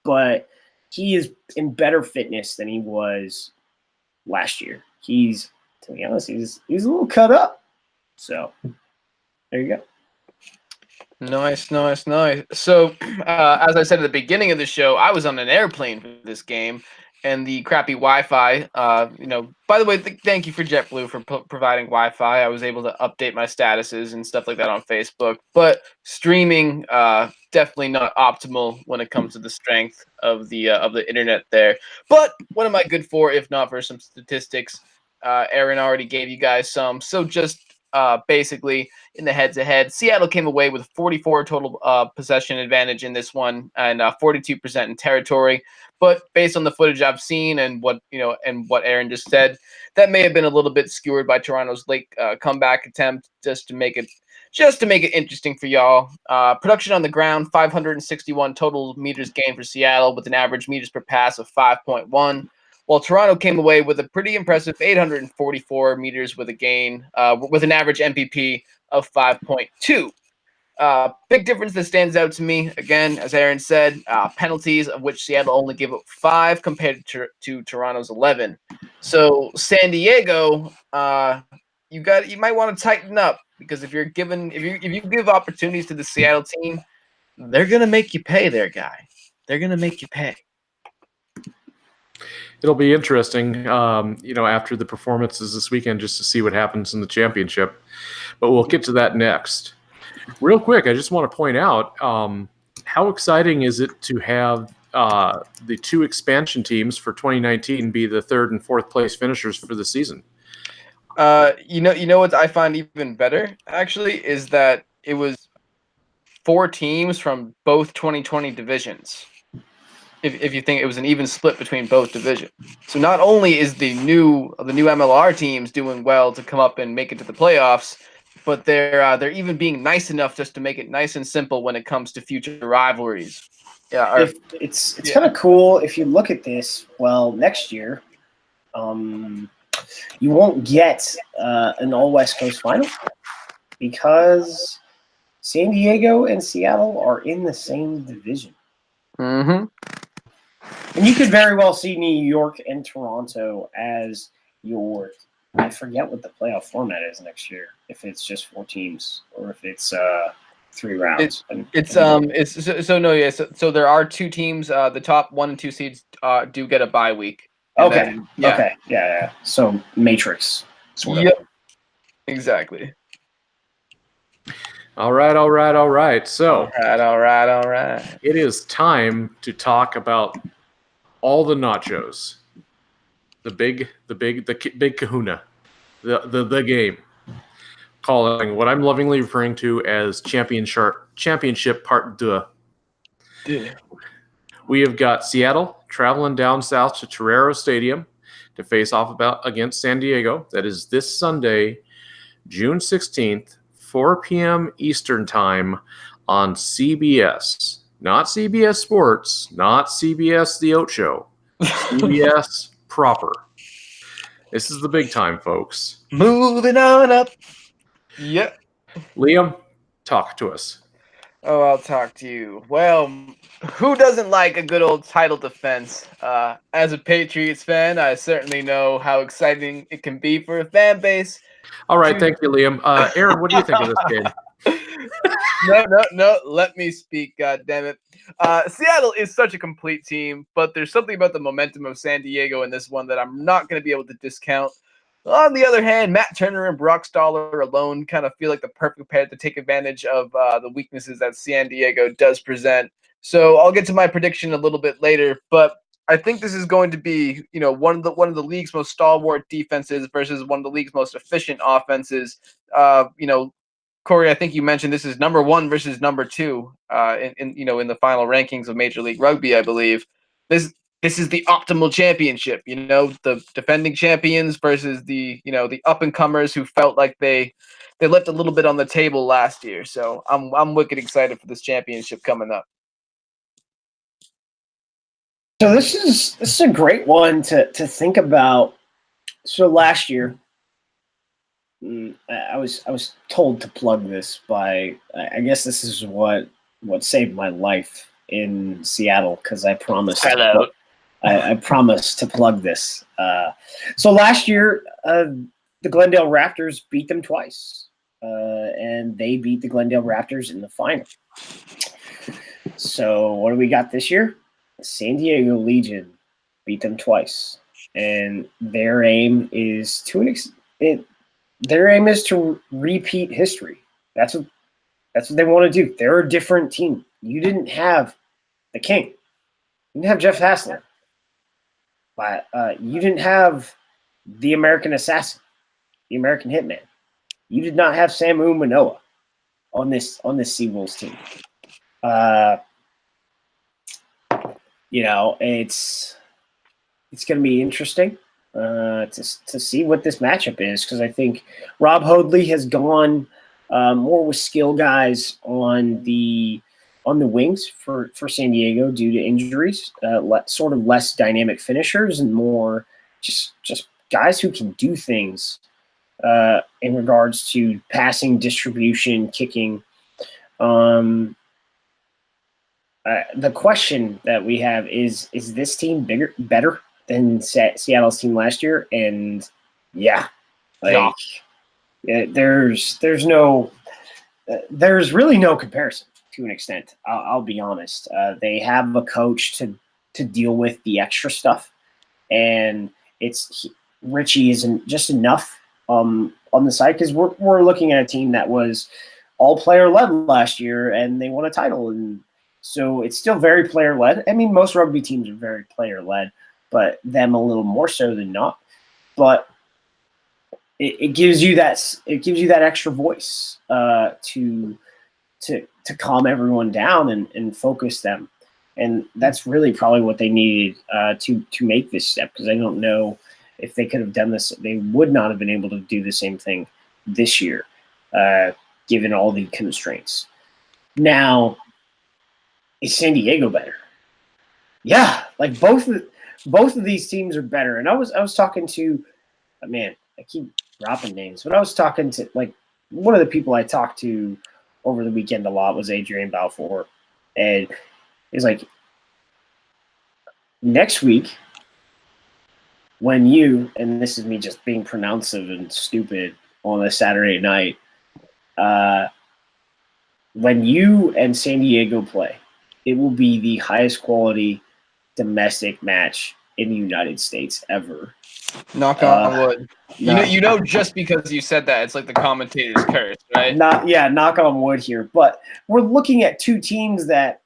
but he is in better fitness than he was last year. To be honest, he's a little cut up. So, there you go. Nice. So, as I said at the beginning of the show, I was on an airplane for this game, and the crappy Wi-Fi. By the way, thank you for JetBlue for providing Wi-Fi. I was able to update my statuses and stuff like that on Facebook. But streaming, definitely not optimal when it comes to the strength of the internet there. But what am I good for if not for some statistics? Aaron already gave you guys some. So just basically in the head-to-head, Seattle came away with 44 total possession advantage in this one and 42% in territory. But based on the footage I've seen and what Aaron just said, that may have been a little bit skewered by Toronto's late comeback attempt just to make it interesting for y'all. Production on the ground, 561 total meters gained for Seattle with an average meters per pass of 5.1. While Toronto came away with a pretty impressive 844 meters with a gain, with an average MPP of 5.2. Big difference that stands out to me, again, as Aaron said, penalties, of which Seattle only gave up 5 compared to Toronto's 11. So San Diego, you might want to tighten up, because if you give opportunities to the Seattle team, they're gonna make you pay, there, guy. They're gonna make you pay. It'll be interesting, after the performances this weekend, just to see what happens in the championship. But we'll get to that next. Real quick, I just want to point out, how exciting is it to have the 2 expansion teams for 2019 be the 3rd and 4th place finishers for the season? You know what I find even better, actually, is that it was 4 teams from both 2020 divisions. If you think it was an even split between both divisions. So not only is the new MLR teams doing well to come up and make it to the playoffs, but they're even being nice enough just to make it nice and simple when it comes to future rivalries. Yeah, it's kind of cool if you look at this. Well, next year, you won't get an all West Coast final because San Diego and Seattle are in the same division. Mm-hmm. And you could very well see New York and Toronto as your – I forget what the playoff format is next year, if it's just 4 teams or if it's 3 rounds. So there are 2 teams. The top 1 and 2 seeds do get a bye week. Okay. Yeah. So Matrix. Sort of. Yep. Exactly. All right. So All right. it is time to talk about all the nachos. The big kahuna. The game. Calling what I'm lovingly referring to as championship part 2. Yeah. We have got Seattle traveling down south to Torero Stadium to face off against San Diego. That is this Sunday, June 16th, 4 p.m. Eastern Time on CBS. Not CBS Sports, not CBS The Oat Show. CBS proper. This is the big time, folks. Moving on up. Yep. Liam, talk to us. Oh, I'll talk to you. Well, who doesn't like a good old title defense? As a Patriots fan, I certainly know how exciting it can be for a fan base. All right, thank you, Liam. Aaron, what do you think of this game? No, let me speak, goddammit. Seattle is such a complete team, but there's something about the momentum of San Diego in this one that I'm not going to be able to discount. On the other hand, Matt Turner and Brock Stoller alone kind of feel like the perfect pair to take advantage of the weaknesses that San Diego does present. So I'll get to my prediction a little bit later, but I think this is going to be, one of the league's most stalwart defenses versus one of the league's most efficient offenses. Corey, I think you mentioned this is number 1 versus number 2 in the final rankings of Major League Rugby, I believe. This is the optimal championship, the defending champions versus the up and comers who felt like they left a little bit on the table last year. So I'm wicked excited for this championship coming up. So this is a great one to think about. So last year, I was told to plug this by, I guess this is what saved my life in Seattle, because I promised. Hello. I promised to plug this. So last year, the Glendale Raptors beat them twice, and they beat the Glendale Raptors in the final. So what do we got this year? San Diego Legion beat them twice, and their aim is to repeat history. That's what they want to do. They're a different team. You didn't have the King. You didn't have Jeff Hassler. But you didn't have the American Assassin, the American Hitman. You did not have Samu Manoa on this Seawolves team. It's going to be interesting to see what this matchup is, because I think Rob Hoadley has gone more with skill guys on the wings for San Diego due to injuries, sort of less dynamic finishers and more just guys who can do things in regards to passing, distribution, kicking. The question that we have is this team better than Seattle's team last year? And there's really no comparison. To an extent, I'll be honest. They have a coach to deal with the extra stuff, and Richie isn't just enough on the side, because we're looking at a team that was all player led last year and they won a title, and so it's still very player led. I mean, most rugby teams are very player led, but them a little more so than not. But it gives you that extra voice to to calm everyone down and focus them. And that's really probably what they needed to make this step, because I don't know if they could have done this. They would not have been able to do the same thing this year, given all the constraints. Now, is San Diego better? Yeah, like both of these teams are better. And I was talking to, man, I keep dropping names, but I was talking to, like, one of the people I talked to over the weekend a lot was Adrian Balfour, and he's like, next week, when you, and this is me just being pronouncive and stupid on a Saturday night, when you and San Diego play, it will be the highest quality domestic match in the United States ever. Knock on wood. You know, just because you said that, it's like the commentator's curse, right? Knock on wood here. But we're looking at two teams that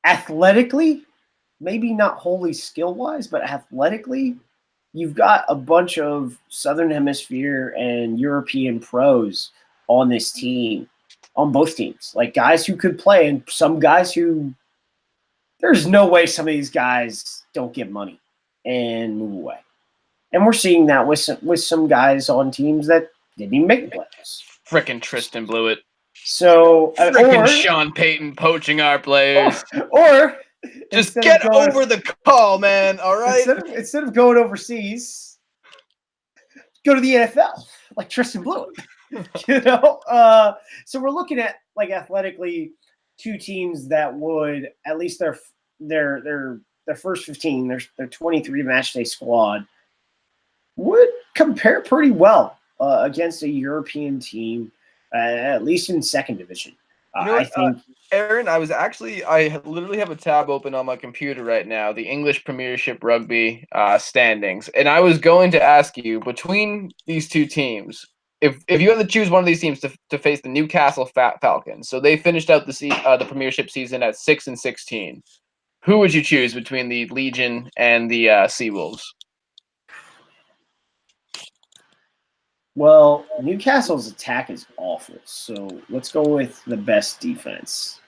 athletically, maybe not wholly skill-wise, but athletically, you've got a bunch of Southern Hemisphere and European pros on this team, on both teams. Like, guys who could play, and some guys who there's no way some of these guys don't get money and move away. And we're seeing that with some guys on teams that didn't even make the playoffs. Frickin' Tristan blew it. So frickin' Sean Payton poaching our players. Or just get over the call, man. All right. Instead of going overseas, go to the NFL like Tristan blew it. You know. So we're looking at, like, athletically, two teams that would at least their first 15, their 23 match day squad would compare pretty well against a European team, at least in second division. I think, Aaron, I literally have a tab open on my computer right now, the English Premiership Rugby standings, and I was going to ask you, between these two teams, if you had to choose one of these teams to face the Newcastle Falcons, so they finished out the Premiership season at 6-16, who would you choose between the Legion and the Seawolves? Well, Newcastle's attack is awful, so let's go with the best defense.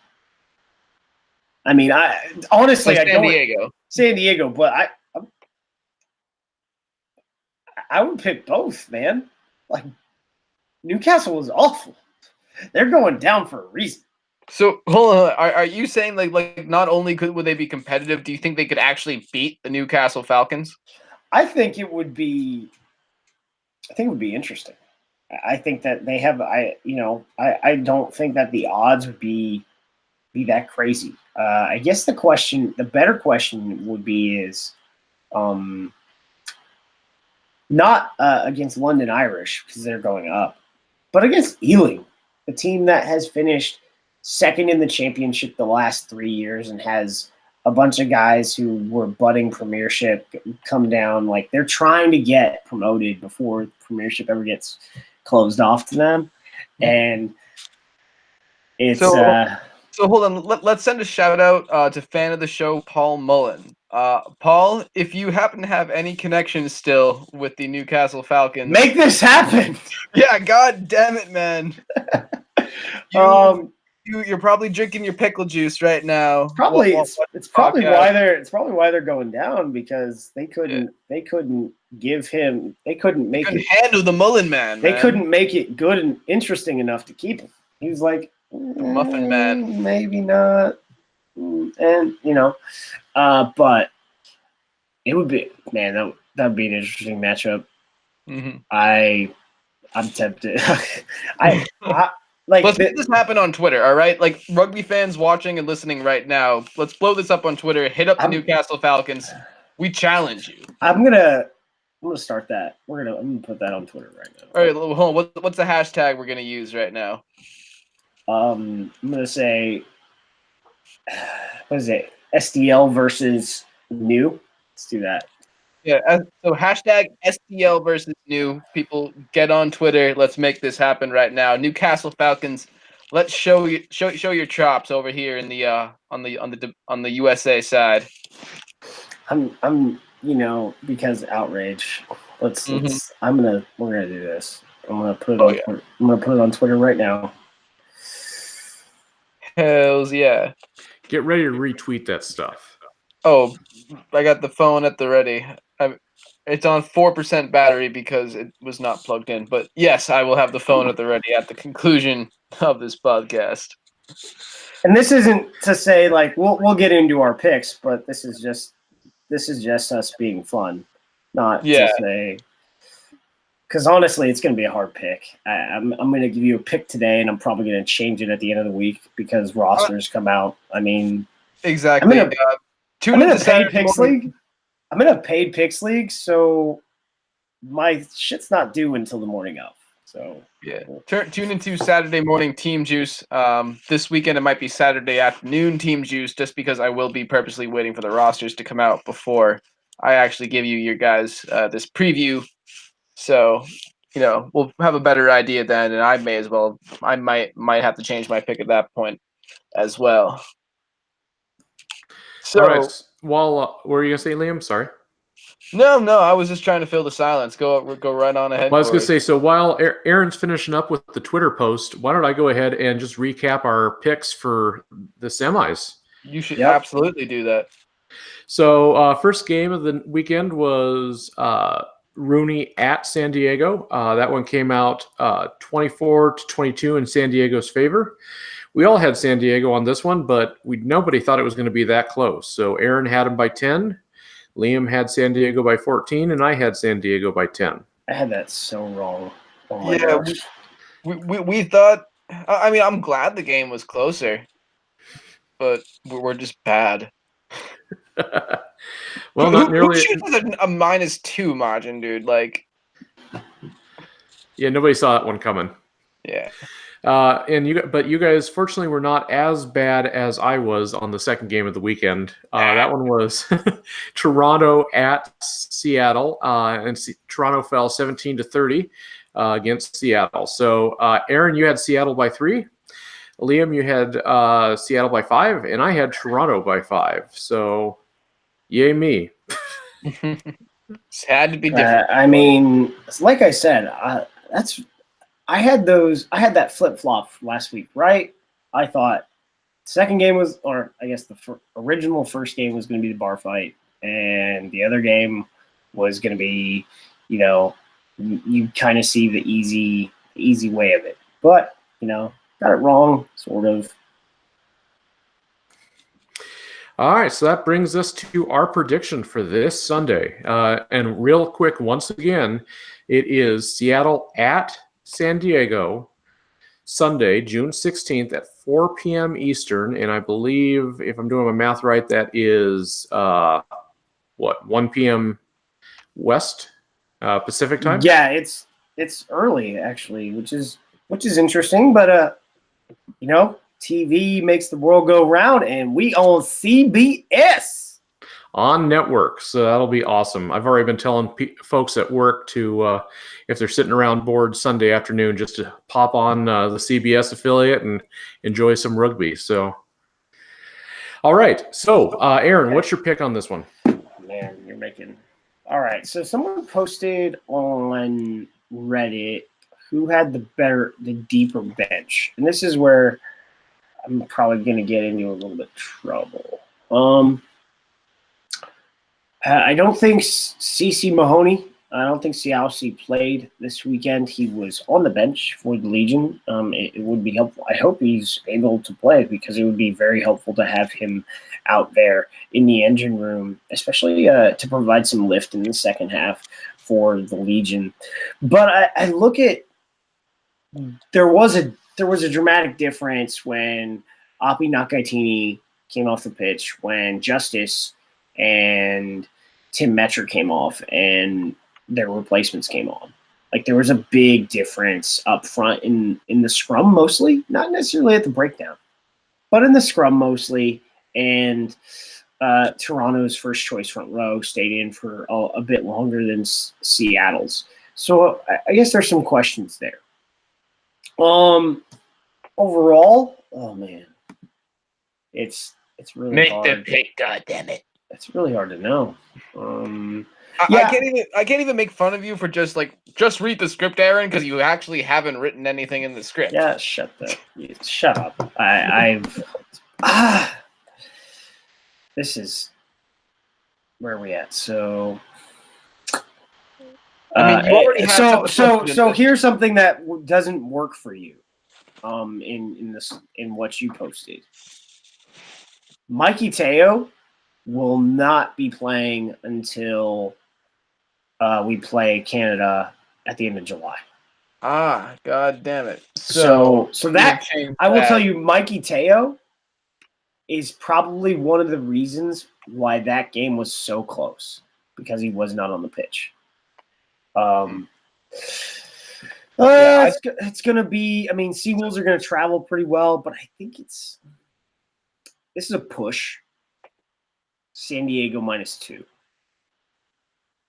I mean, honestly, like San Diego, but I would pick both, man. Like, Newcastle was awful. They're going down for a reason. So hold on, are you saying like not only would they be competitive, do you think they could actually beat the Newcastle Falcons? I think it would be interesting. I think that they have. I don't think that the odds would be that crazy. I guess the better question would be is, not against London Irish, because they're going up, but against Ealing, a team that has finished second in the championship the last 3 years and has a bunch of guys who were budding Premiership come down. Like, they're trying to get promoted before the Premiership ever gets closed off to them. And it's so hold on. Let's send a shout out to fan of the show, Paul Mullen. Paul, if you happen to have any connections still with the Newcastle Falcons, make this happen. Yeah, god damn it, man. You're probably drinking your pickle juice right now. It's probably why they're going down, because they couldn't handle the Mullen man. They couldn't make it good and interesting enough to keep him. He was like, Muffin Man, maybe not, and but it would be, man, that would be an interesting matchup. Mm-hmm. I'm tempted. Let's make this happen on Twitter, all right? Like, rugby fans watching and listening right now, let's blow this up on Twitter. Hit up the Newcastle Falcons. We challenge you. I'm gonna start that. I'm gonna put that on Twitter right now. All right, hold on. What's the hashtag we're gonna use right now? I'm gonna say, what is it? SDL versus new. Let's do that. Yeah. So hashtag SDL versus new. People, get on Twitter. Let's make this happen right now. Newcastle Falcons. Let's show your chops over here in the on the USA side. I'm because outrage. We're gonna do this. I'm gonna put it on. I'm gonna put it on Twitter right now. Hells yeah. Get ready to retweet that stuff. Oh, I got the phone at the ready. It's on 4% battery because it was not plugged in. But yes, I will have the phone at the ready at the conclusion of this podcast. And this isn't to say like we'll get into our picks, but this is just us being fun, not to say. Because honestly, it's going to be a hard pick. I'm going to give you a pick today, and I'm probably going to change it at the end of the week because rosters come out. I mean, exactly. I'm in a paid picks league. I'm in a paid picks league, so my shit's not due until the morning of. So yeah, tune into Saturday morning Team Juice. This weekend it might be Saturday afternoon Team Juice, just because I will be purposely waiting for the rosters to come out before I actually give you your guys this preview. So, we'll have a better idea then, and I might have to change my pick at that point as well. So, all right. While what were you gonna say, Liam? Sorry. No, I was just trying to fill the silence. Go right on ahead. Well, I was going to say, so while Aaron's finishing up with the Twitter post, why don't I go ahead and just recap our picks for the semis? You should absolutely do that. So first game of the weekend was RUNY at San Diego. That one came out 24-22 in San Diego's favor. We all had San Diego on this one, but nobody thought it was going to be that close. So Aaron had him by 10. Liam had San Diego by 14, and I had San Diego by 10. I had that so wrong. Oh my gosh. We thought. I mean, I'm glad the game was closer, but we're just bad. Well, not nearly. Who shoots with a -2 margin, dude? Like, yeah, nobody saw that one coming. Yeah. But you guys, fortunately, were not as bad as I was on the second game of the weekend. That one was Toronto at Seattle, and Toronto fell 17-30 against Seattle. So, Aaron, you had Seattle by 3. Liam, you had Seattle by 5, and I had Toronto by 5. So, yay me. It's had to be different. I mean, like I said, I had that flip-flop last week, right? I thought second game was, or I guess the original first game was going to be the bar fight, and the other game was going to be, you kind of see the easy way of it. But, got it wrong, sort of. All right, so that brings us to our prediction for this Sunday. And real quick, once again, it is Seattle at San Diego, Sunday, June 16th at 4 p.m. Eastern. And I believe, if I'm doing my math right, that is, 1 p.m. West Pacific time? Yeah, it's early, actually, which is interesting. But, TV makes the world go round, and we own CBS. On network, so that'll be awesome. I've already been telling folks at work to, if they're sitting around bored Sunday afternoon, just to pop on the CBS affiliate and enjoy some rugby. So, all right. So, Aaron, what's your pick on this one? Man, you're making. All right. So, someone posted on Reddit who had the deeper bench, and this is where I'm probably going to get into a little bit of trouble. I don't think CeCe Mahoney. I don't think Cialci played this weekend. He was on the bench for the Legion. It would be helpful. I hope he's able to play because it would be very helpful to have him out there in the engine room, especially to provide some lift in the second half for the Legion. But I look at there was a dramatic difference when Api Nakaitini came off the pitch, when Justice and Tim Metcher came off and their replacements came on. Like, there was a big difference up front in the scrum mostly, not necessarily at the breakdown, but in the scrum mostly. And Toronto's first choice front row stayed in for a bit longer than Seattle's. So I guess there's some questions there. Overall, oh man, it's really Make hard. the pick, goddammit. It's really hard to know. I can't even make fun of you for just read the script, Aaron, because you actually haven't written anything in the script. Yeah, shut up. This is where are we at? So I mean, you already have so here's something that doesn't work for you. In what you posted, Mikey Teo will not be playing until we play Canada at the end of July. Ah, god damn it! So that I will tell you, Mikey Teo is probably one of the reasons why that game was so close, because he was not on the pitch. It's going to be – I mean, Seawolves are going to travel pretty well, but I think this is a push. San Diego -2.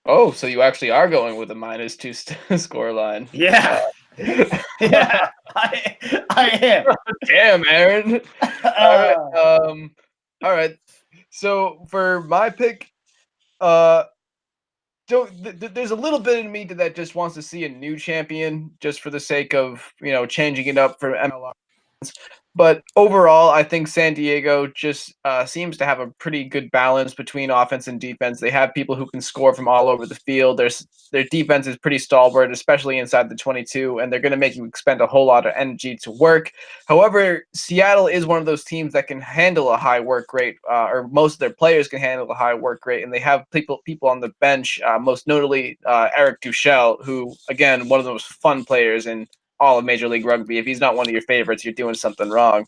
Oh, so you actually are going with a -2 score line. Yeah. Yeah, I am. Damn, Aaron. All right. So for my pick, there's a little bit in me that just wants to see a new champion, just for the sake of changing it up for MLR. But overall, I think San Diego just seems to have a pretty good balance between offense and defense. They have people who can score from all over the field. Their defense is pretty stalwart, especially inside the 22, and they're going to make you expend a whole lot of energy to work. However, Seattle is one of those teams that can handle a high work rate, or most of their players can handle a high work rate, and they have people on the bench, most notably Eric Duchel, who, again, one of the most fun players in all of Major League Rugby. If he's not one of your favorites, you're doing something wrong.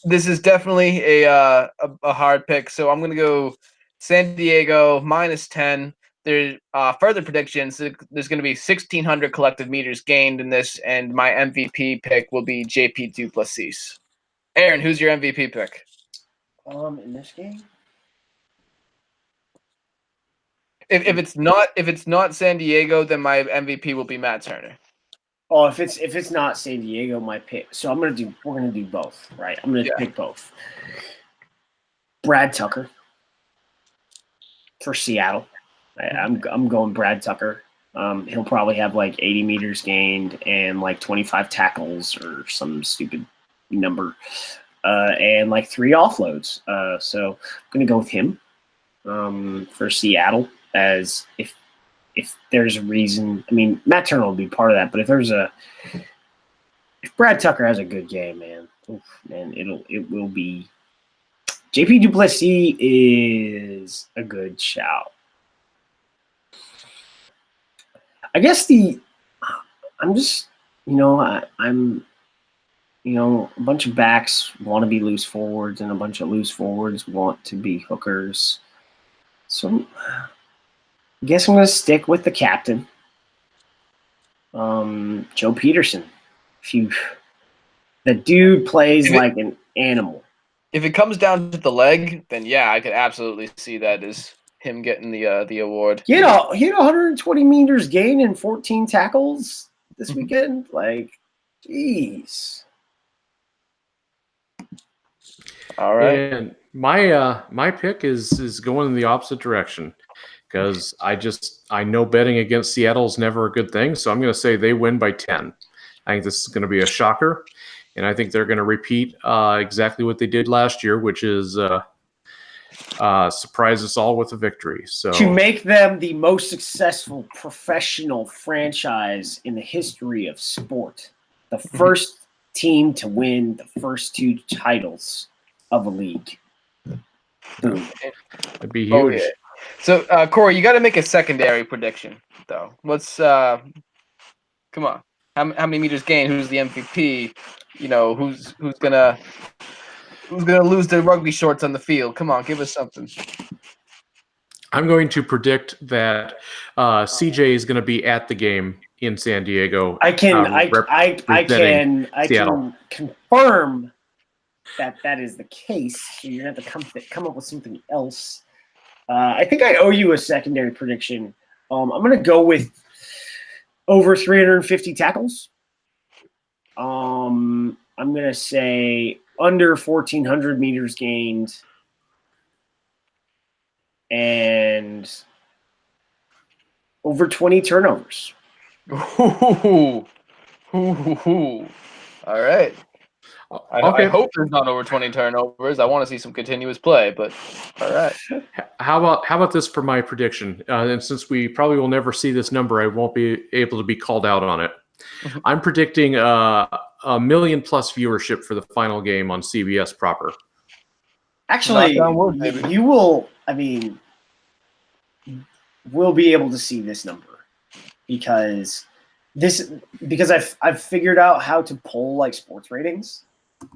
This is definitely a hard pick, so I'm going to go San Diego -10. There's further predictions. There's going to be 1,600 collective meters gained in this, and my MVP pick will be JP Duplessis. Aaron, who's your MVP pick? In this game? If it's not San Diego, then my MVP will be Matt Turner. Oh, if it's not San Diego, my pick. So we're gonna do both, right? I'm gonna pick both. Brad Tucker for Seattle. I'm going Brad Tucker. He'll probably have like 80 meters gained and like 25 tackles or some stupid number, and like 3 offloads. So I'm gonna go with him for Seattle, as if there's a reason. I mean, Matt Turner will be part of that, but if Brad Tucker has a good game, man, it will be. JP Duplessis is a good shout. I guess I'm a bunch of backs want to be loose forwards, and a bunch of loose forwards want to be hookers. So I guess I'm going to stick with the captain, Joe Peterson. The dude plays like an animal. If it comes down to the leg, then yeah, I could absolutely see that as him getting the award. He had 120 meters gain and 14 tackles this weekend. Like, jeez. All right. And my pick is going in the opposite direction, because I know betting against Seattle is never a good thing. So I'm going to say they win by 10. I think this is going to be a shocker, and I think they're going to repeat exactly what they did last year, which is surprise us all with a victory. So to make them the most successful professional franchise in the history of sport, the first team to win the first 2 titles of a league. Boom. It'd be huge. Oh, yeah. So, Corey, you got to make a secondary prediction, though. Let's come on. How many meters gained? Who's the MVP? Who's gonna lose their rugby shorts on the field? Come on, give us something. I'm going to predict that CJ is going to be at the game in San Diego. I can confirm that is the case. So you're going to have to come up with something else. I think I owe you a secondary prediction. I'm going to go with over 350 tackles. I'm going to say under 1,400 meters gained and Over 20 turnovers. Ooh. All right. I Okay. hope there's not over 20 turnovers. I want to see some continuous play, but all right. How about this for my prediction? And since we probably will never see this number, I won't be able to be called out on it. I'm predicting a million plus viewership for the final game on CBS proper. Actually, Knock on wood, baby. you will. I mean, we'll be able to see this number because I've figured out how to pull like sports ratings.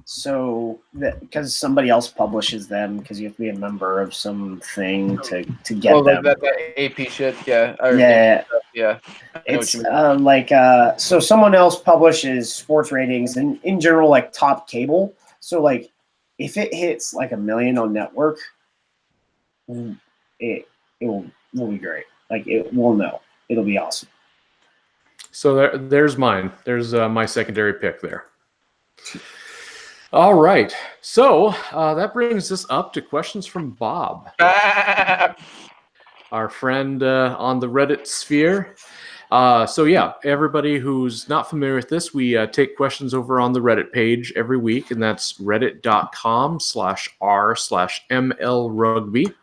So that because somebody else publishes them because you have to be a member of something to get them. Like that AP shit, yeah. Yeah. I know It's what you mean. so someone else publishes sports ratings and in general like top cable. So like if it hits like 1 million on network, it will be great. Like we'll know. It'll be awesome. So there's mine. There's my secondary pick there. All right. So that brings us up to questions from Bob, our friend on the Reddit sphere. So yeah, everybody who's not familiar with this, we take questions over on the Reddit page every week, and that's reddit.com/r/MLRugby.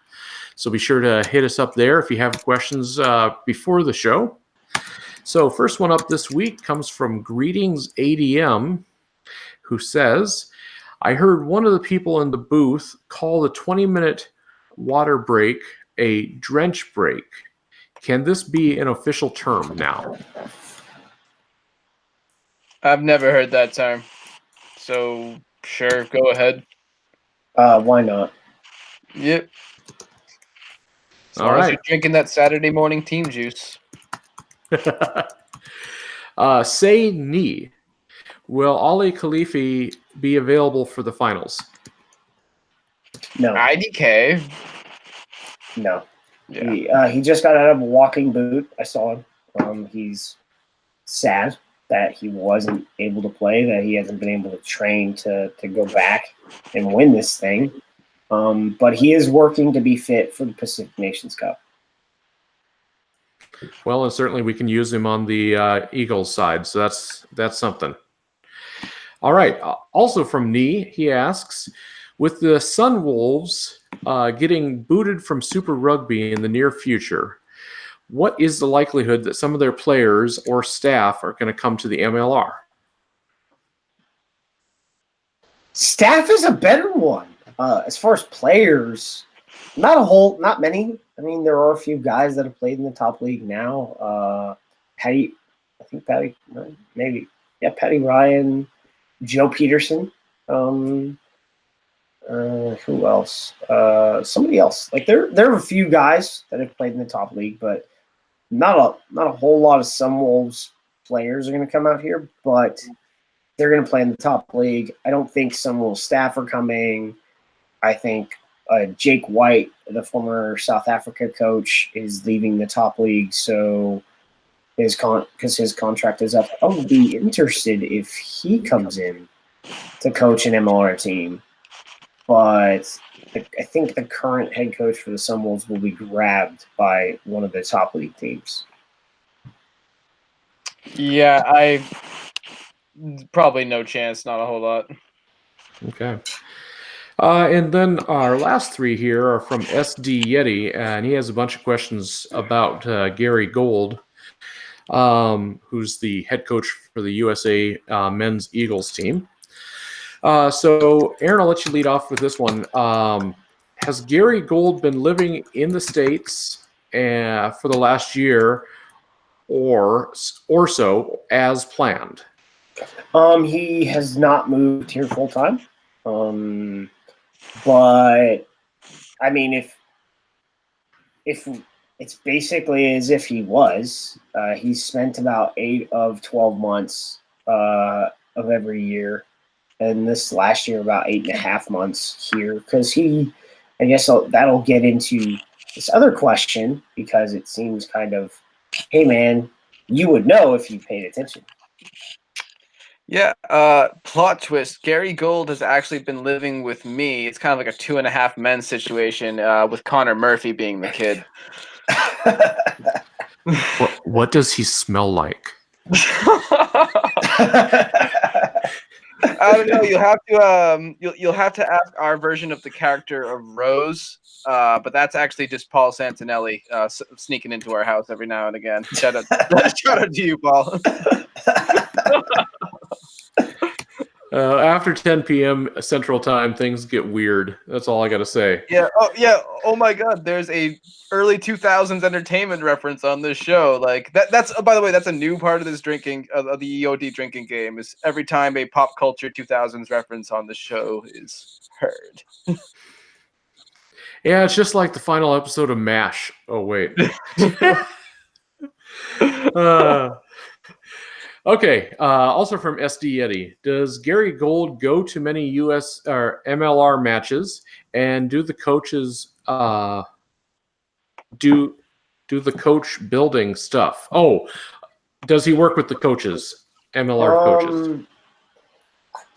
So be sure to hit us up there if you have questions before the show. So first one up this week comes from Greetings ADM, who says, I heard one of the people in the booth call the 20-minute water break a drench break. Can this be an official term now? I've never heard that term. So sure, go ahead. Why not? Yep. As All long as right. you're drinking that Saturday morning team juice. Say Ni. Will Ali Khalifi be available for the finals? No. IDK. No. Yeah. He just got out of a walking boot. I saw him. He's sad that he wasn't able to play, that he hasn't been able to train to go back and win this thing. But he is working to be fit for the Pacific Nations Cup. Well, and certainly we can use him on the Eagles side, so that's something. All right. Also from Ni, he asks, with the Sunwolves getting booted from Super Rugby in the near future, what is the likelihood that some of their players or staff are going to come to the MLR? Staff is a better one. As far as players, not many. I mean, there are a few guys that have played in the top league now. Patty Ryan, Joe Peterson. Who else? Somebody else. Like there are a few guys that have played in the top league, but not a whole lot of Sunwolves players are going to come out here. But they're going to play in the top league. I don't think Sunwolves staff are coming. I think Jake White, the former South Africa coach, is leaving the top league, so because his contract is up. I would be interested if he comes in to coach an MLR team. But I think the current head coach for the Sunwolves will be grabbed by one of the top league teams. Yeah, probably no chance, not a whole lot. Okay. And then our last three here are from SD Yeti, and he has a bunch of questions about Gary Gold, who's the head coach for the USA men's Eagles team. So, Aaron, I'll let you lead off with this one. Has Gary Gold been living in the States for the last year or so as planned? He has not moved here full time. But I mean, if it's basically as if he was, he's spent about 8 of 12 months of every year, and this last year about 8.5 months here because I guess that'll get into this other question because it seems kind of, hey man, you would know if you paid attention. Yeah, plot twist. Gary Gold has actually been living with me. It's kind of like a 2.5 men situation with Connor Murphy being the kid. What does he smell like? I don't know. You'll have to ask our version of the character of Rose. But that's actually just Paul Santinelli sneaking into our house every now and again. Shout out to you, Paul. After 10 p.m. Central Time, things get weird. That's all I got to say. Yeah. Oh, yeah. Oh my God. There's a early 2000s entertainment reference on this show. Like that's by the way, that's a new part of this drinking of the EOD drinking game. Is every time a pop culture 2000s reference on the show is heard. Yeah, it's just like the final episode of MASH. Oh wait. Okay. Also from SD Yeti, does Gary Gold go to many US or MLR matches, and do the coaches do the coach building stuff? Oh, does he work with the coaches, MLR coaches?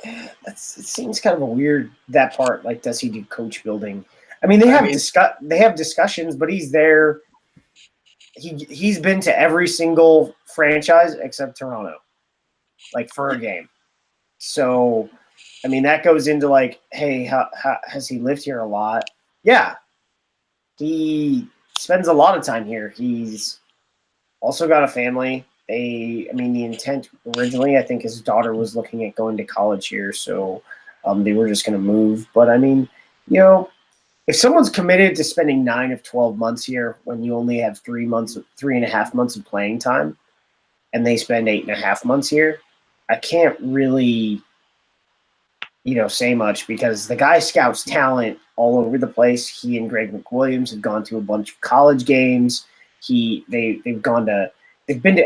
It seems kind of a weird, that part. Like, does he do coach building? I mean, they have discussions, but he's there. He's been to every single franchise except Toronto, like for a game. So, I mean, that goes into like, hey, how has he lived here a lot? Yeah, he spends a lot of time here. He's also got a family. The intent originally, I think his daughter was looking at going to college here, so they were just going to move. But I mean, if someone's committed to spending 9 of 12 months here when you only have 3.5 months of playing time, and they spend 8.5 months here, I can't really, say much, because the guy scouts talent all over the place. He and Greg McWilliams have gone to a bunch of college games. They've been to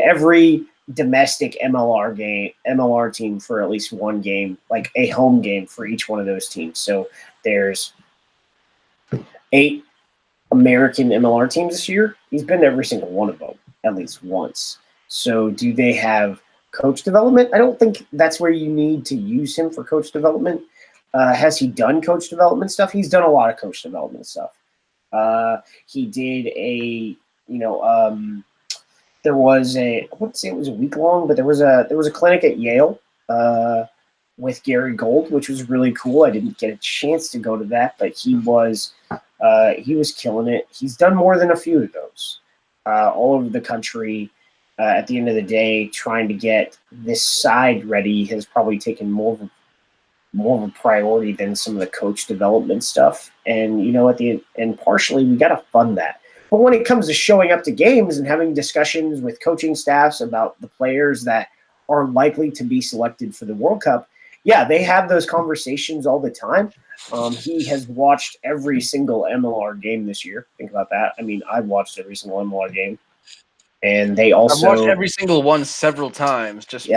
every domestic MLR team for at least one game, like a home game for each one of those teams. So there's 8 American MLR teams this year. He's been to every single one of them at least once. So do they have coach development? I don't think that's where you need to use him for coach development. Has he done coach development stuff? He's done a lot of coach development stuff. He did there was I wouldn't say it was a week long, but there was a clinic at Yale with Gary Gold, which was really cool. I didn't get a chance to go to that, but he was killing it. He's done more than a few of those all over the country. At the end of the day, trying to get this side ready has probably taken more of a priority than some of the coach development stuff. And and partially we got to fund that. But when it comes to showing up to games and having discussions with coaching staffs about the players that are likely to be selected for the World Cup, yeah, they have those conversations all the time. He has watched every single MLR game this year. Think about that. I mean, I've watched every single MLR game. And they also I've watched every single one several times. Just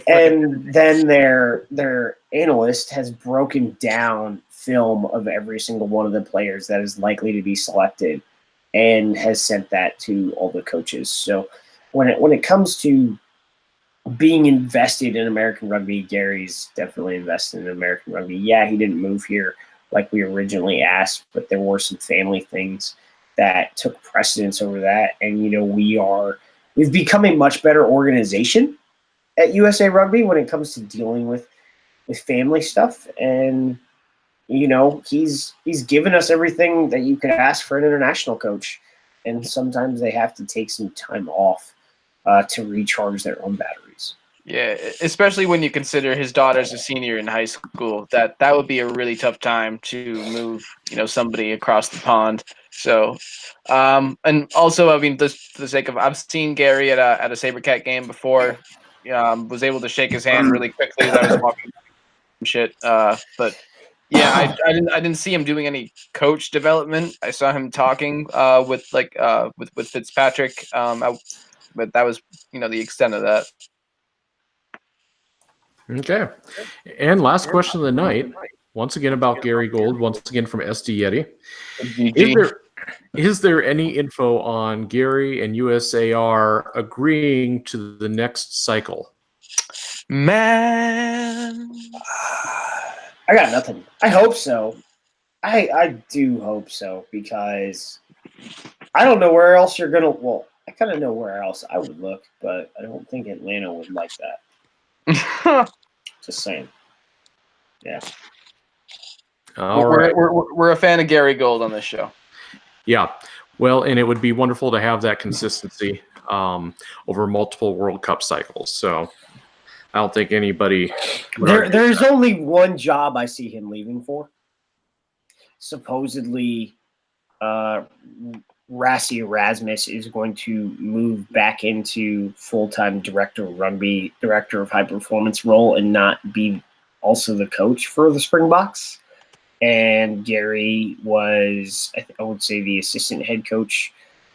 and then their analyst has broken down film of every single one of the players that is likely to be selected, and has sent that to all the coaches. So when it comes to being invested in American rugby, Gary's definitely invested in American rugby. Yeah, he didn't move here like we originally asked, but there were some family things that took precedence over that. And, we've become a much better organization at USA Rugby when it comes to dealing with family stuff. And, he's given us everything that you could ask for an international coach. And sometimes they have to take some time off to recharge their own batteries. Yeah, especially when you consider his daughter's a senior in high school. That would be a really tough time to move, somebody across the pond. So, and also, I mean, just for the sake of, I've seen Gary at a SaberCat game before. Was able to shake his hand really quickly as I was walking shit. But yeah, I didn't see him doing any coach development. I saw him talking with Fitzpatrick. But that was the extent of that. Okay. And last question of the night, once again about Gary Gold, once again from SD Yeti. Is there any info on Gary and USAR agreeing to the next cycle? Man. I got nothing. I hope so. I do hope so, because I don't know where else you're going to – well, I kind of know where else I would look, but I don't think Atlanta would like that. Just saying. Yeah. All right. We're a fan of Gary Gold on this show. Yeah. Well, and it would be wonderful to have that consistency over multiple World Cup cycles. So I don't think anybody. There's only one job I see him leaving for. Supposedly, Rassi Erasmus is going to move back into full-time director of rugby, director of high performance role, and not be also the coach for the Springboks. And Gary was, I would say, the assistant head coach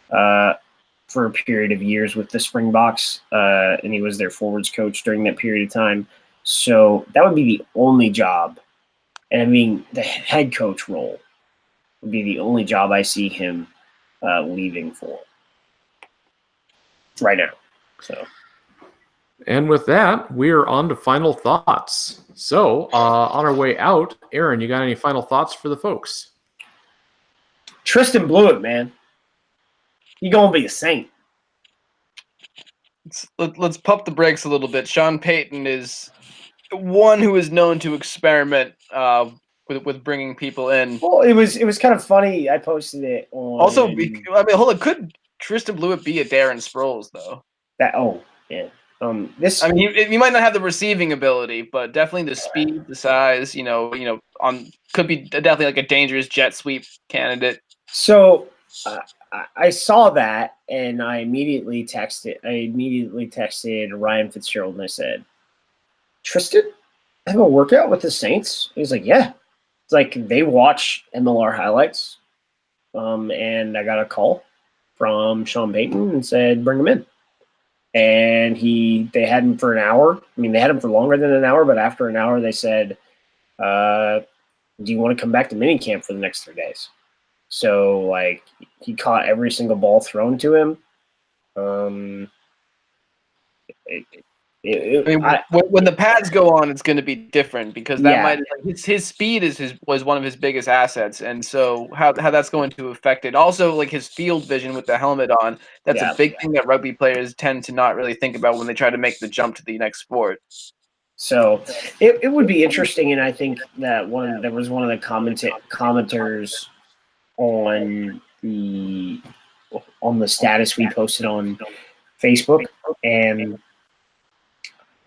for a period of years with the Springboks, and he was their forwards coach during that period of time. So that would be the only job. And I mean, the head coach role would be the only job I see him leaving for right now. So, and with that, we are on to final thoughts. So, on our way out, Aaron, you got any final thoughts for the folks? Tristan blew it, man. You're going to be a Saint. Let's pump the brakes a little bit. Sean Payton is one who is known to experiment with bringing people in. Well, it was kind of funny. I posted it on. Also, I mean, hold on. Could Tristan Blewett be a Darren Sproles though? Yeah. This. I mean, he might not have the receiving ability, but definitely the speed, the size. Could be definitely like a dangerous jet sweep candidate. So I saw that, and I immediately texted Ryan Fitzgerald, and I said, "Tristan, have a workout with the Saints?" He's like, "Yeah." It's like they watch MLR highlights, and I got a call from Sean Payton and said, "Bring him in." And they had him for an hour. I mean, they had him for longer than an hour, but after an hour, they said, "Do you want to come back to minicamp for the next 3 days?" So, like, he caught every single ball thrown to him. When the pads go on, it's going to be different because his speed was one of his biggest assets, and so how that's going to affect it. Also, like his field vision with the helmet on, that's a big thing that rugby players tend to not really think about when they try to make the jump to the next sport. So it would be interesting, and I think that there was one of the commenters on the status we posted on Facebook, and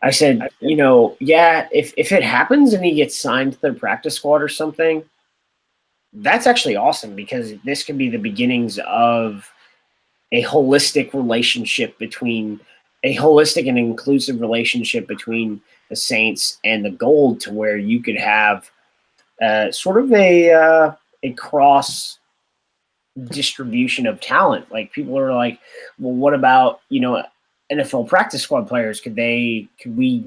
I said, if it happens and he gets signed to their practice squad or something, that's actually awesome because this could be the beginnings of a holistic and inclusive relationship between the Saints and the Gold, to where you could have sort of a cross distribution of talent. Like, people are like, well, what about, NFL practice squad players? Could we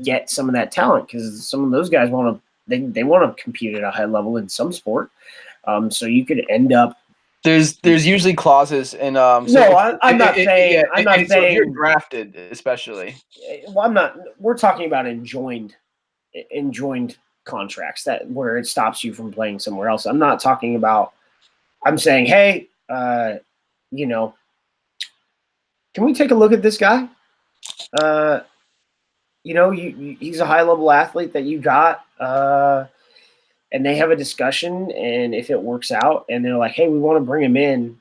get some of that talent? Because some of those guys want to compete at a high level in some sport. So you could end up. There's usually clauses in. I'm not saying if you're drafted, especially. Well, I'm not. We're talking about enjoined contracts where it stops you from playing somewhere else. I'm not talking about. I'm saying, hey, can we take a look at this guy? He's a high-level athlete that you got, and they have a discussion, and if it works out, and they're like, hey, we want to bring him in,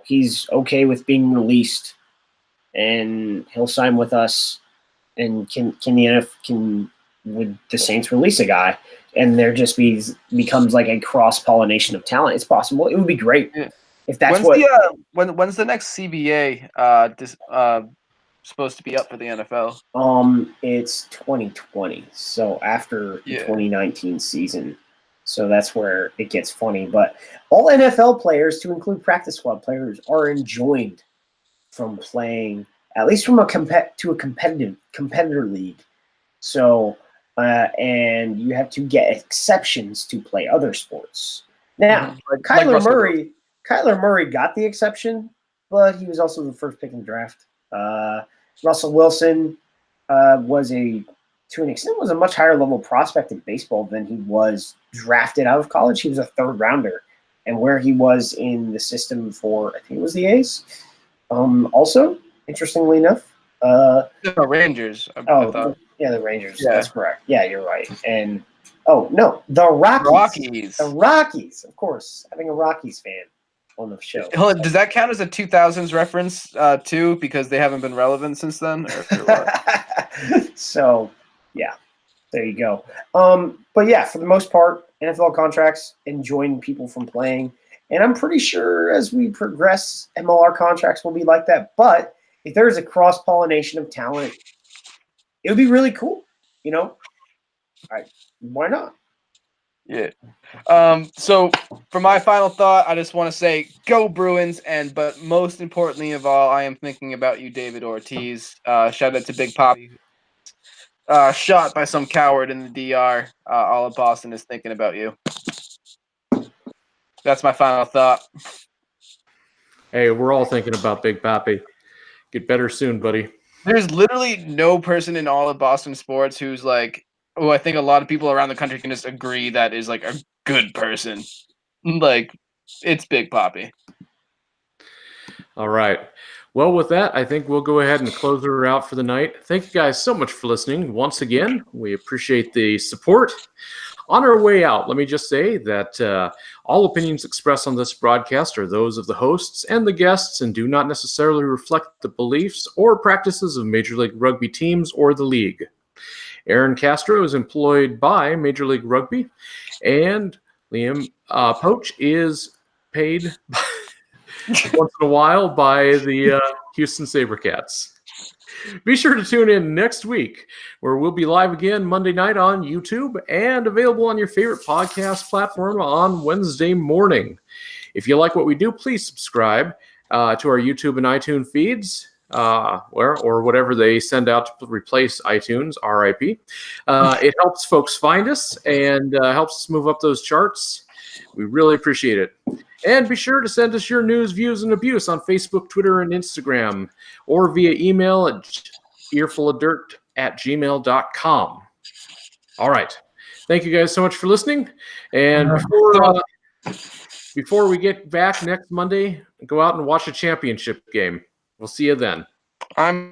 he's okay with being released, and he'll sign with us, and would the Saints release a guy? And there just becomes like a cross-pollination of talent. It's possible. It would be great if that's when's the next CBA supposed to be up for the NFL? It's 2020, so after the 2019 season. So that's where it gets funny. But all NFL players, to include practice squad players, are enjoined from playing, at least from a competitor league. So. And you have to get exceptions to play other sports. Now, Kyler Murray got the exception, but he was also the first pick in the draft. Russell Wilson to an extent, was a much higher level prospect in baseball than he was drafted out of college. He was a third rounder, and where he was in the system for, I think it was the A's, Also, interestingly enough, No, Rangers. I thought. the Rangers. Yeah. That's correct. Yeah, you're right. And no, the Rockies. Rockies. The Rockies, of course. Having a Rockies fan on the show. Hold on, does that count as a 2000s reference too? Because they haven't been relevant since then, or what? So, yeah, there you go. But yeah, for the most part, NFL contracts enjoin people from playing, and I'm pretty sure as we progress, MLR contracts will be like that. But if there is a cross pollination of talent, it would be really cool. Why not? Yeah. So for my final thought, I just want to say go Bruins, but most importantly of all, I am thinking about you, David Ortiz. Shout out to Big Poppy. Shot by some coward in the DR. All of Boston is thinking about you. That's my final thought. Hey, we're all thinking about Big Pappy. Get better soon, buddy. There's literally no person in all of Boston sports who's like, I think a lot of people around the country can just agree that is like a good person. Like, it's Big Poppy. All right. Well, with that, I think we'll go ahead and close her out for the night. Thank you guys so much for listening once again. We appreciate the support. On our way out, let me just say that all opinions expressed on this broadcast are those of the hosts and the guests and do not necessarily reflect the beliefs or practices of Major League Rugby teams or the league. Aaron Castro is employed by Major League Rugby, and Liam Poach is paid once in a while by the Houston SaberCats. Be sure to tune in next week, where we'll be live again Monday night on YouTube and available on your favorite podcast platform on Wednesday morning. If you like what we do, please subscribe to our YouTube and iTunes feeds, or whatever they send out to replace iTunes, RIP. It helps folks find us and helps us move up those charts. We really appreciate it. And be sure to send us your news, views, and abuse on Facebook, Twitter, and Instagram, or via email at earfulofdirt@gmail.com. All right. Thank you guys so much for listening. And before we get back next Monday, go out and watch a championship game. We'll see you then. I'm